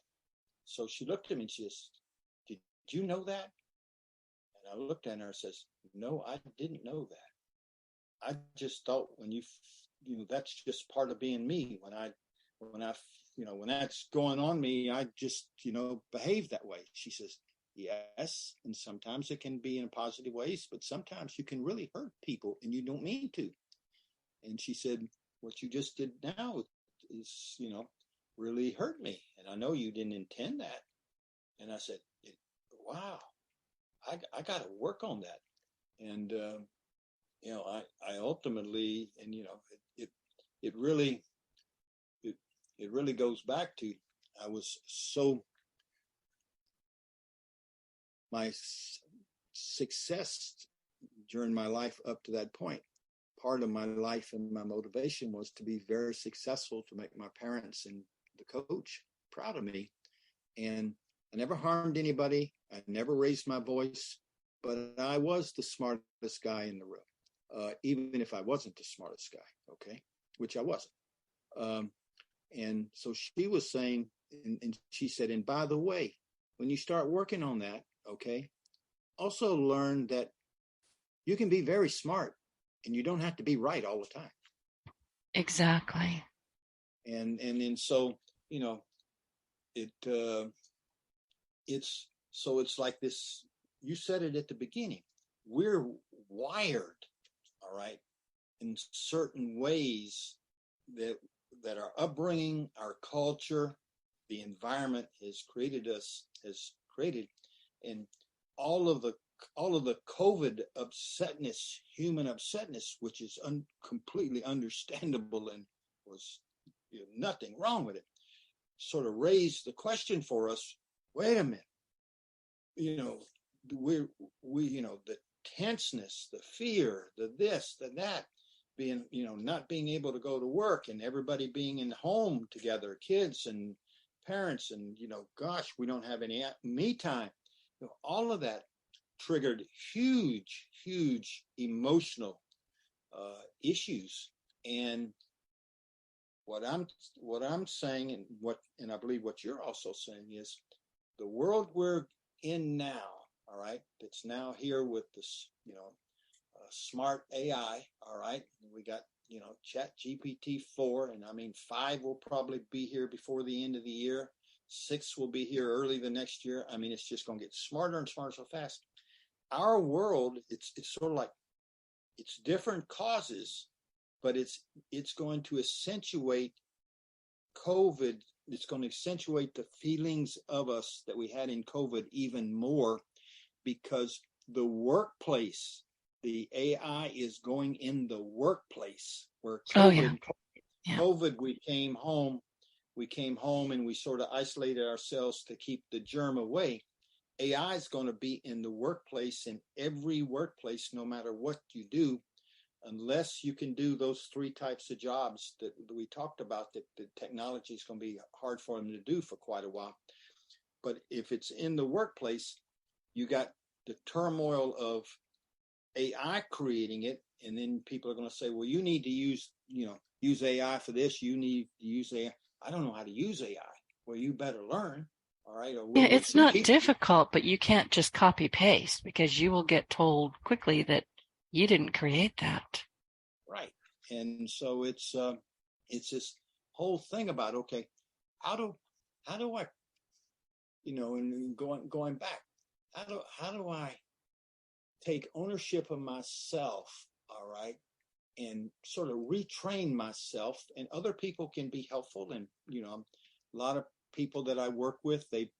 so she looked at me and she says, "Did you know that?" And I looked at her and says, "No, I didn't know that. I just thought when that's just part of being me. When that's going on me, I just, behave that way." She says, "Yes, and sometimes it can be in positive ways, but sometimes you can really hurt people and you don't mean to." And she said, "What you just did now is, really hurt me. And I know you didn't intend that." And I said, "Wow, I got to work on that." And, I ultimately, and, it really goes back to, I was so my success during my life up to that point. Part of my life and my motivation was to be very successful, to make my parents and the coach proud of me. And I never harmed anybody. I never raised my voice, but I was the smartest guy in the room, even if I wasn't the smartest guy, okay, which I wasn't. And so she was saying, and she said, and by the way, when you start working on that, okay, also learn that you can be very smart and you don't have to be right all the time. Exactly. And so, you know, it's like this, you said it at the beginning, we're wired, all right, in certain ways that our upbringing, our culture, the environment has created, and all of the COVID upsetness, human upsetness, which is completely understandable and was nothing wrong with it, sort of raised the question for us, wait a minute, we the tenseness, the fear, the this, the that, being, not being able to go to work and everybody being in home together, kids and parents, and, gosh, we don't have any me time. All of that triggered huge emotional issues. And what I'm saying, and I believe what you're also saying, is the world we're in now, all right, that's now here with this, smart AI, all right, we got, Chat GPT 4, and I mean 5 will probably be here before the end of the year. 6 will be here early the next year. I mean, it's just going to get smarter and smarter so fast. Our world, it's sort of like, it's different causes, but it's going to accentuate COVID. It's going to accentuate the feelings of us that we had in COVID even more, because the workplace, the AI is going in the workplace where COVID, we came home and we sort of isolated ourselves to keep the germ away. AI is going to be in the workplace, in every workplace, no matter what you do, unless you can do those 3 types of jobs that we talked about, that the technology is going to be hard for them to do for quite a while. But if it's in the workplace, you got the turmoil of AI creating it, and then people are going to say, well, you need to use AI for this. You need to use AI. I don't know how to use AI. Well, you better learn. All right. Yeah, it's not difficult, but you can't just copy paste, because you will get told quickly that you didn't create that. Right. And so it's this whole thing about, okay, how do I, and going back, how do I take ownership of myself, all right, and sort of retrain myself, and other people can be helpful. And, a lot of people that I work with, they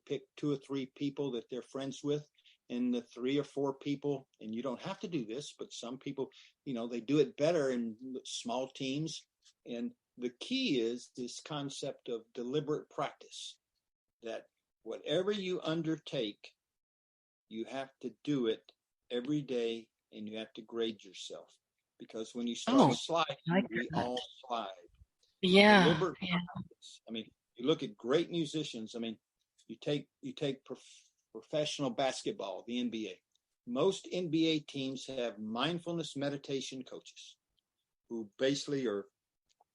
pick 2 or 3 people that they're friends with, and the 3 or 4 people, and you don't have to do this, but some people, they do it better in small teams. And the key is this concept of deliberate practice, that whatever you undertake, you have to do it every day, and you have to grade yourself, because when you start sliding, we all slide. Yeah. Deliberate practice. I mean, you look at great musicians. I mean, you take professional basketball, the NBA. Most NBA teams have mindfulness meditation coaches who basically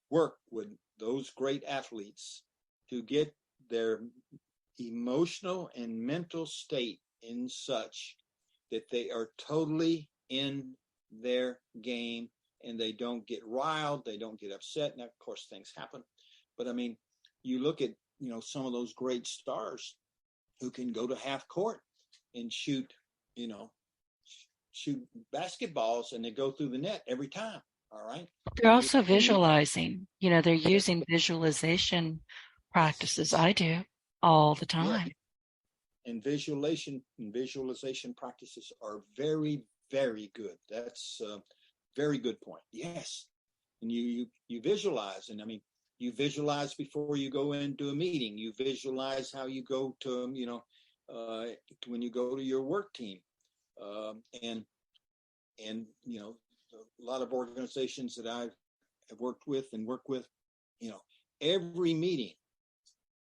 work with those great athletes to get their emotional and mental state in such that they are totally in their game, and they don't get riled, they don't get upset. Now, of course, things happen. But I mean, you look at, some of those great stars who can go to half court and shoot basketballs, and they go through the net every time. All right. They're also visualizing, they're using visualization practices. I do all the time. Yeah. And visualization practices are very, very good. That's a very good point. Yes. And you visualize, and I mean, you visualize before you go into a meeting. You visualize how you go to, when you go to your work team. And you know, a lot of organizations that I have worked with, you know, every meeting,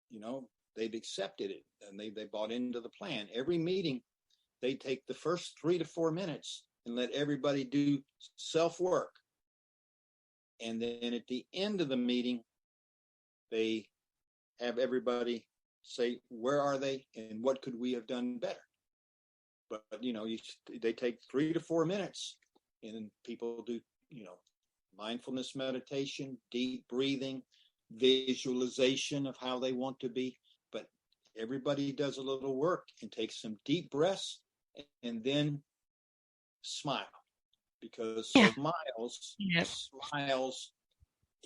you know, they've accepted it and they bought into the plan. Every meeting, they take the first 3 to 4 minutes and let everybody do self-work. And then at the end of the meeting, they have everybody say, where are they and what could we have done better? But, you know, they take 3 to 4 minutes and people do, you know, mindfulness meditation, deep breathing, visualization of how they want to be. But everybody does a little work and takes some deep breaths and then smile, because smiles,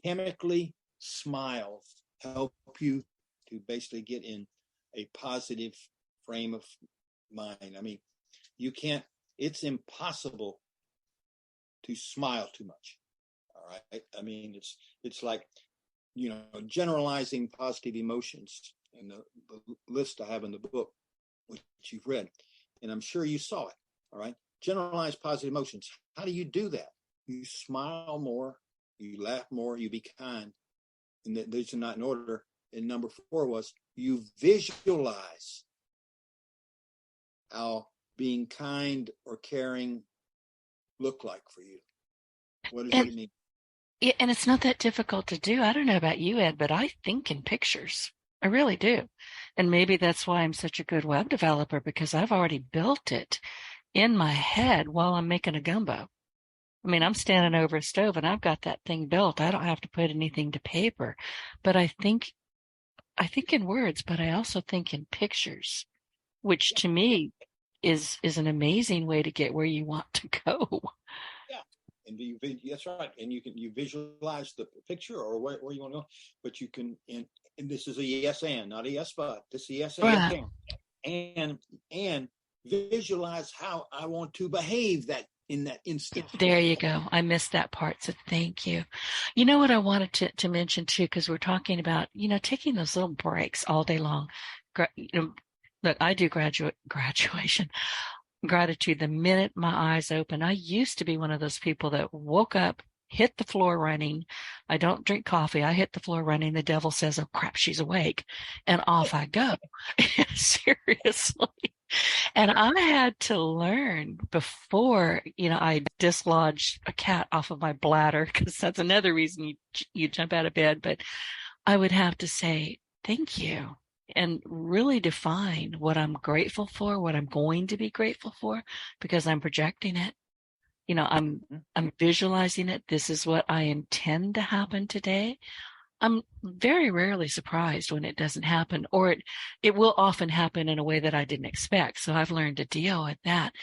chemically smiles help you to basically get in a positive frame of mind. I mean, it's impossible to smile too much. All right. I mean, it's like, you know, generalizing positive emotions, and the list I have in the book, which you've read, and I'm sure you saw it. All right. Generalize positive emotions. How do you do that? You smile more, you laugh more, you be kind. And these are not in order. And number 4 was you visualize how being kind or caring look like for you. What does it mean? Yeah, and it's not that difficult to do. I don't know about you, Ed, but I think in pictures. I really do. And maybe that's why I'm such a good web developer, because I've already built it in my head while I'm making a gumbo. I mean, I'm standing over a stove and I've got that thing built. I don't have to put anything to paper. But I think in words, but I also think in pictures, which to me is an amazing way to get where you want to go. Yeah. And that's right. And you visualize the picture or where you want to go, but you can, and this is a yes and, not a yes but. This is a yes and. Right. And visualize how I want to behave in that instant. There you go. I missed that part, so thank you. You know what I wanted to mention too, because we're talking about, you know, taking those little breaks all day long. You know, look, I do graduation gratitude the minute my eyes open. I used to be one of those people that woke up, hit the floor running. I don't drink coffee. I hit the floor running. The devil says, oh crap, she's awake. And off I go. Seriously. And I had to learn before, you know, I dislodged a cat off of my bladder, because that's another reason you jump out of bed. But I would have to say, thank you, and really define what I'm grateful for, what I'm going to be grateful for, because I'm projecting it. You know, I'm visualizing it. This is what I intend to happen today. I'm very rarely surprised when it doesn't happen, or it will often happen in a way that I didn't expect. So I've learned to deal with that.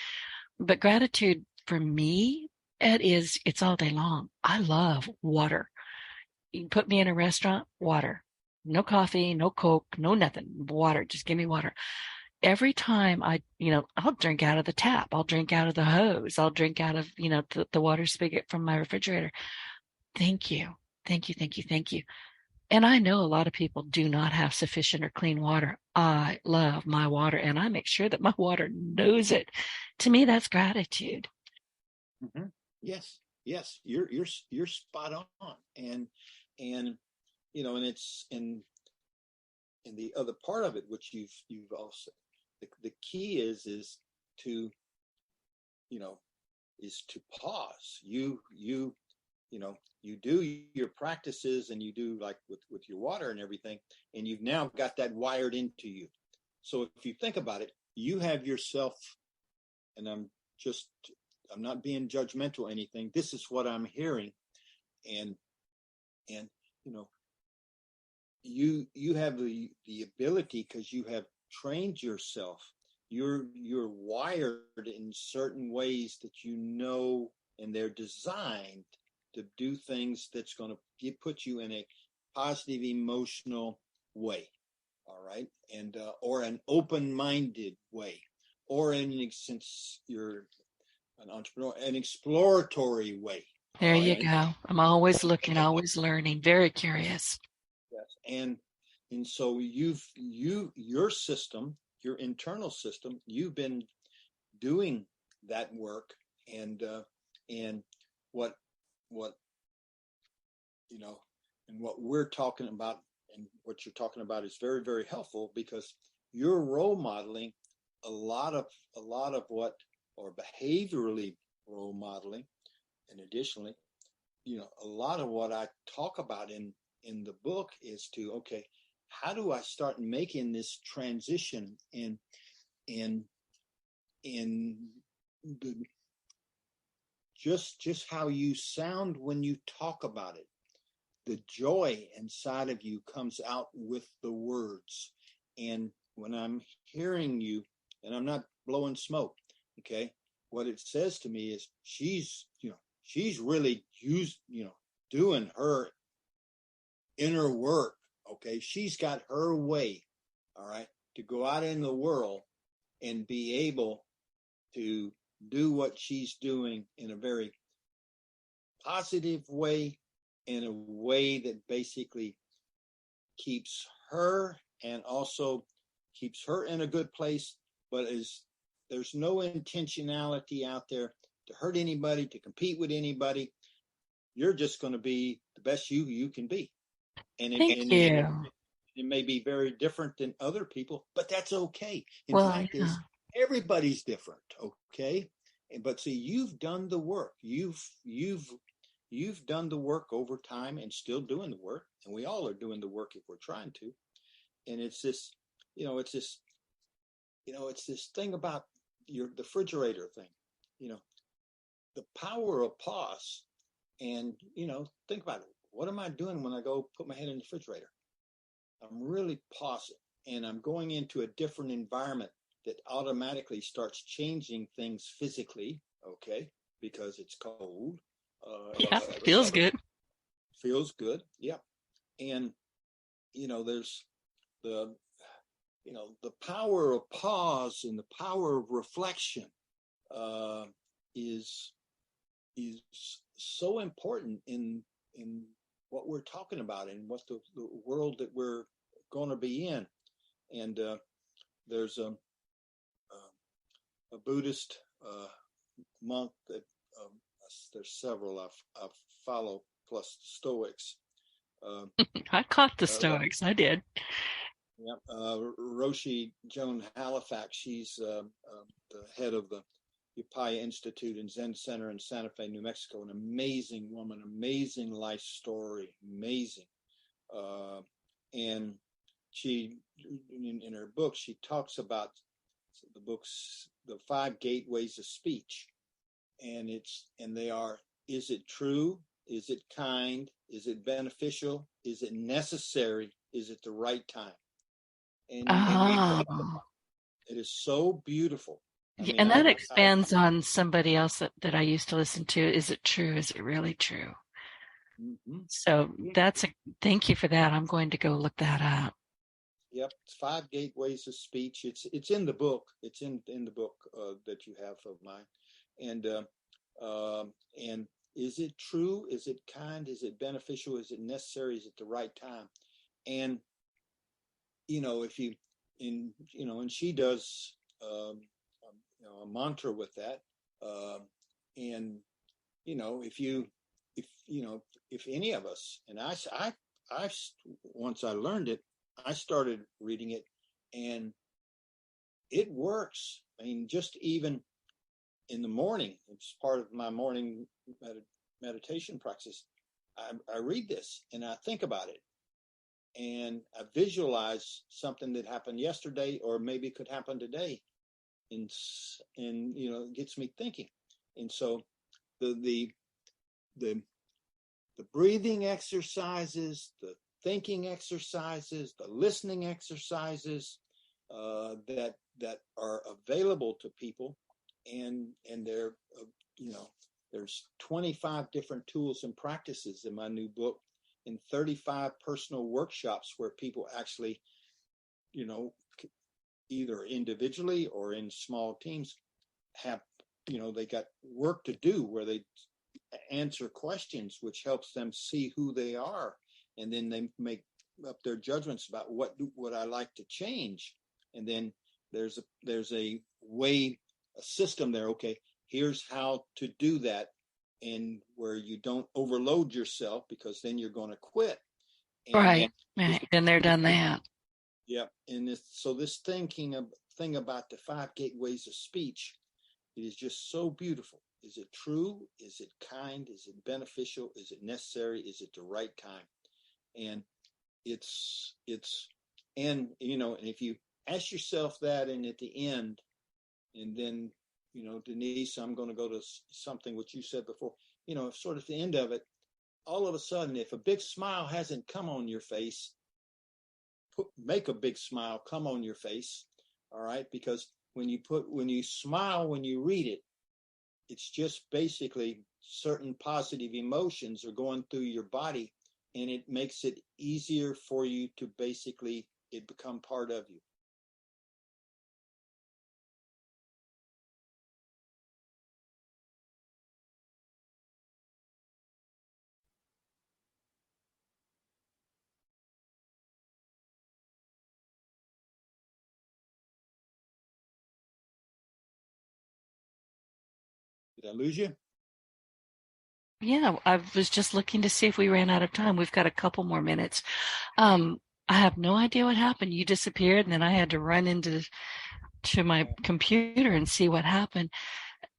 But gratitude for me, it's all day long. I love water. You can put me in a restaurant, water. No coffee, no Coke, no nothing. Water. Just give me water. Every time I'll drink out of the tap. I'll drink out of the hose. I'll drink out of, the water spigot from my refrigerator. Thank you. Thank you. Thank you. Thank you. And I know a lot of people do not have sufficient or clean water. I love my water, and I make sure that my water knows it. To me, that's gratitude. Mm-hmm. Yes. You're spot on. And it's and the other part of it, which you've also, the key is to pause. You do your practices, and you do like with your water and everything, and you've now got that wired into you. So if you think about it, you have yourself, and I'm not being judgmental or anything. This is what I'm hearing. And you have the ability, because you have trained yourself. You're wired in certain ways that and they're designed to do things that's going to put you in a positive emotional way, all right, and or an open-minded way, or since you're an entrepreneur, an exploratory way. There you go. I'm always looking, always learning, very curious. Yes, and so your system your internal system. You've been doing that work, and what and what we're talking about and what you're talking about is very, very helpful, because you're role modeling a lot of what, or behaviorally role modeling, and additionally, a lot of what I talk about in the book is to, okay, how do I start making this transition in the just how you sound when you talk about it. The joy inside of you comes out with the words. And when I'm hearing you, and I'm not blowing smoke, okay, what it says to me is she's really doing her inner work. Okay, she's got her way, all right, to go out in the world and be able to do what she's doing in a very positive way, in a way that basically keeps her and also keeps her in a good place, but there's no intentionality out there to hurt anybody, to compete with anybody. You're just going to be the best you can be. And Thank you. It may be very different than other people, but that's okay. In Well, fact, yeah. Everybody's different, okay? But see, you've done the work. You've done the work over time and still doing the work, and we all are doing the work if we're trying to. And it's this thing about the refrigerator thing, the power of pause. And, think about it. What am I doing when I go put my head in the refrigerator? I'm really pausing, and I'm going into a different environment that automatically starts changing things physically, okay, because it's cold. Feels good. Feels good, yeah. And, there's the power of pause and the power of reflection is so important in what we're talking about and what the world that we're going to be in. And there's a Buddhist monk that there's several I follow, plus the Stoics. I caught the Stoics. I did. Yeah, Roshi Joan Halifax. She's the head of the Upaya Institute and Zen Center in Santa Fe, New Mexico. An amazing woman, amazing life story, amazing. And she, in her book, she talks about the 5 gateways of speech, and they are: is it true? Is it kind? Is it beneficial? Is it necessary? Is it the right time? And it is so beautiful. And that expands on somebody else that I used to listen to. Is it true? Is it really true? Mm-hmm. So thank you for that. I'm going to go look that up. Yep, it's 5 gateways of speech. It's in the book. It's in the book that you have of mine. And is it true? Is it kind? Is it beneficial? Is it necessary? Is it the right time? And if you and she does a mantra with that. And if any of us, and I once I learned it, I started reading it, and it works. I mean, just even in the morning, it's part of my morning meditation practice. I read this and I think about it, and I visualize something that happened yesterday, or maybe could happen today, and it gets me thinking. And so the breathing exercises, the thinking exercises, the listening exercises that are available to people, and they're there's 25 different tools and practices in my new book, and 35 personal workshops where people actually, either individually or in small teams, have, they got work to do where they answer questions, which helps them see who they are. And then they make up their judgments about what would I like to change. And then there's a way, a system there. Okay, here's how to do that, and where you don't overload yourself, because then you're going to quit. And Right. Been there, done that. yeah, and so this thing about the 5 gateways of speech, it is just so beautiful. Is it true? Is it kind? Is it beneficial? Is it necessary? Is it the right time? And and if you ask yourself that, and at the end, and then, Denise, I'm going to go to something which you said before, sort of the end of it, all of a sudden, if a big smile hasn't come on your face, make a big smile come on your face. All right. Because when you smile, when you read it, it's just basically certain positive emotions are going through your body, and it makes it easier for you to basically it become part of you. Did I lose you? Yeah, I was just looking to see if we ran out of time. We've got a couple more minutes. I have no idea what happened. You disappeared, and then I had to run to my computer and see what happened.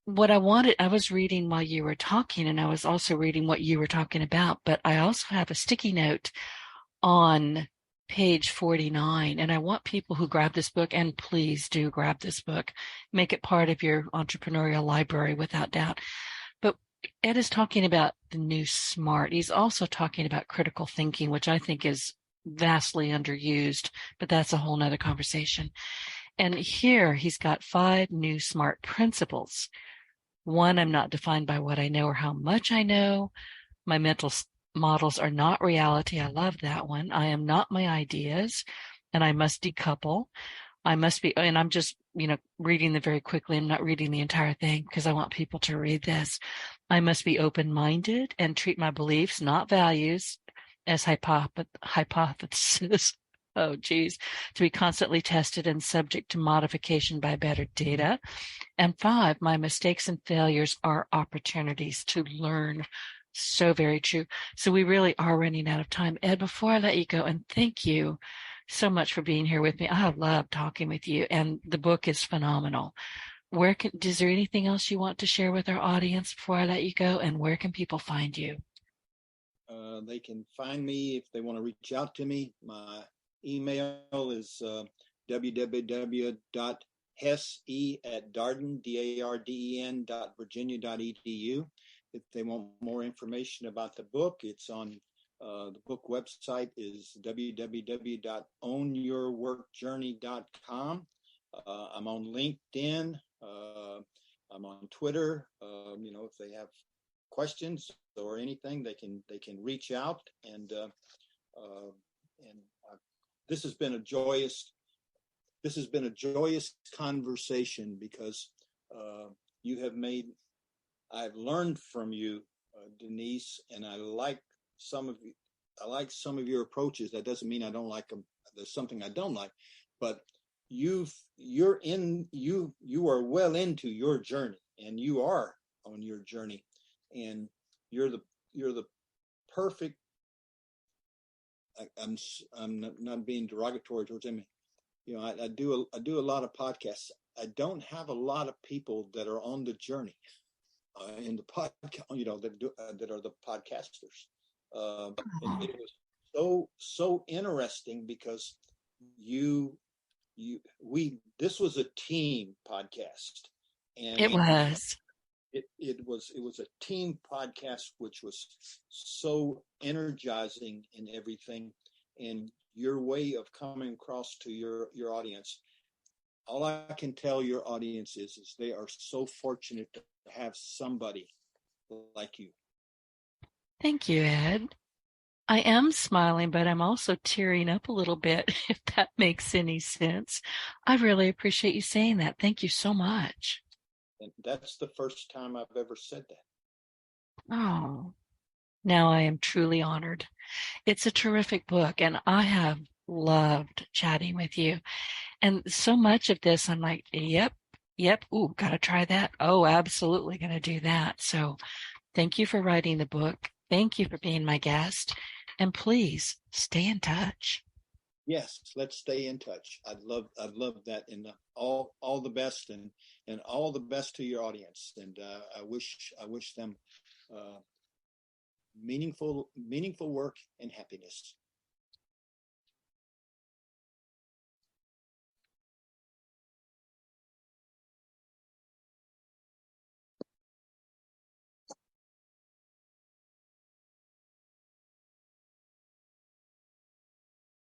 What I was reading while you were talking, and I was also reading what you were talking about, but I also have a sticky note on page 49, and I want people who grab this book, and please do grab this book, make it part of your entrepreneurial library without doubt. But Ed is talking about the new SMART. He's also talking about critical thinking, which I think is vastly underused, but that's a whole nother conversation. And here he's got 5 new SMART principles. 1, I'm not defined by what I know or how much I know. My mental models are not reality. I love that one. I am not my ideas, and I must decouple. I must be, and I'm just, reading them very quickly. I'm not reading the entire thing because I want people to read this. I must be open-minded and treat my beliefs, not values, as hypothesis. Oh, geez, to be constantly tested and subject to modification by better data. And 5, my mistakes and failures are opportunities to learn. So very true. So we really are running out of time. Ed, before I let you go, and thank you so much for being here with me. I love talking with you, and the book is phenomenal. Is there anything else you want to share with our audience before I let you go? And where can people find you? They can find me if they want to reach out to me. My email is www.hesse@Darden, darden.virginia.edu. If they want more information about the book, it's on the book website is www.ownyourworkjourney.com. I'm on LinkedIn. I'm on Twitter. If they have questions or anything, they can reach out. And this has been a joyous conversation, because I've learned from you, Denise, and I like some of your approaches. That doesn't mean I don't like them. There's something I don't like, but you are well into your journey, and you are on your journey, and you're the perfect. I'm not being derogatory towards him. I do a lot of podcasts. I don't have a lot of people that are on the journey in the podcast, that are the podcasters. And it was so interesting, because this was a team podcast, and It was. It was a team podcast, which was so energizing in everything, and your way of coming across to your audience. All I can tell your audience is they are so fortunate to have somebody like you. Thank you, Ed. I am smiling, but I'm also tearing up a little bit, if that makes any sense. I really appreciate you saying that. Thank you so much. And that's the first time I've ever said that. Oh, now I am truly honored. It's a terrific book, and I have loved chatting with you. And so much of this, I'm like, yep, yep. Ooh, got to try that. Oh, absolutely going to do that. So thank you for writing the book. Thank you for being my guest. And please stay in touch. Yes, let's stay in touch. I'd love that. And all the best, and all the best to your audience. And I wish them meaningful work and happiness.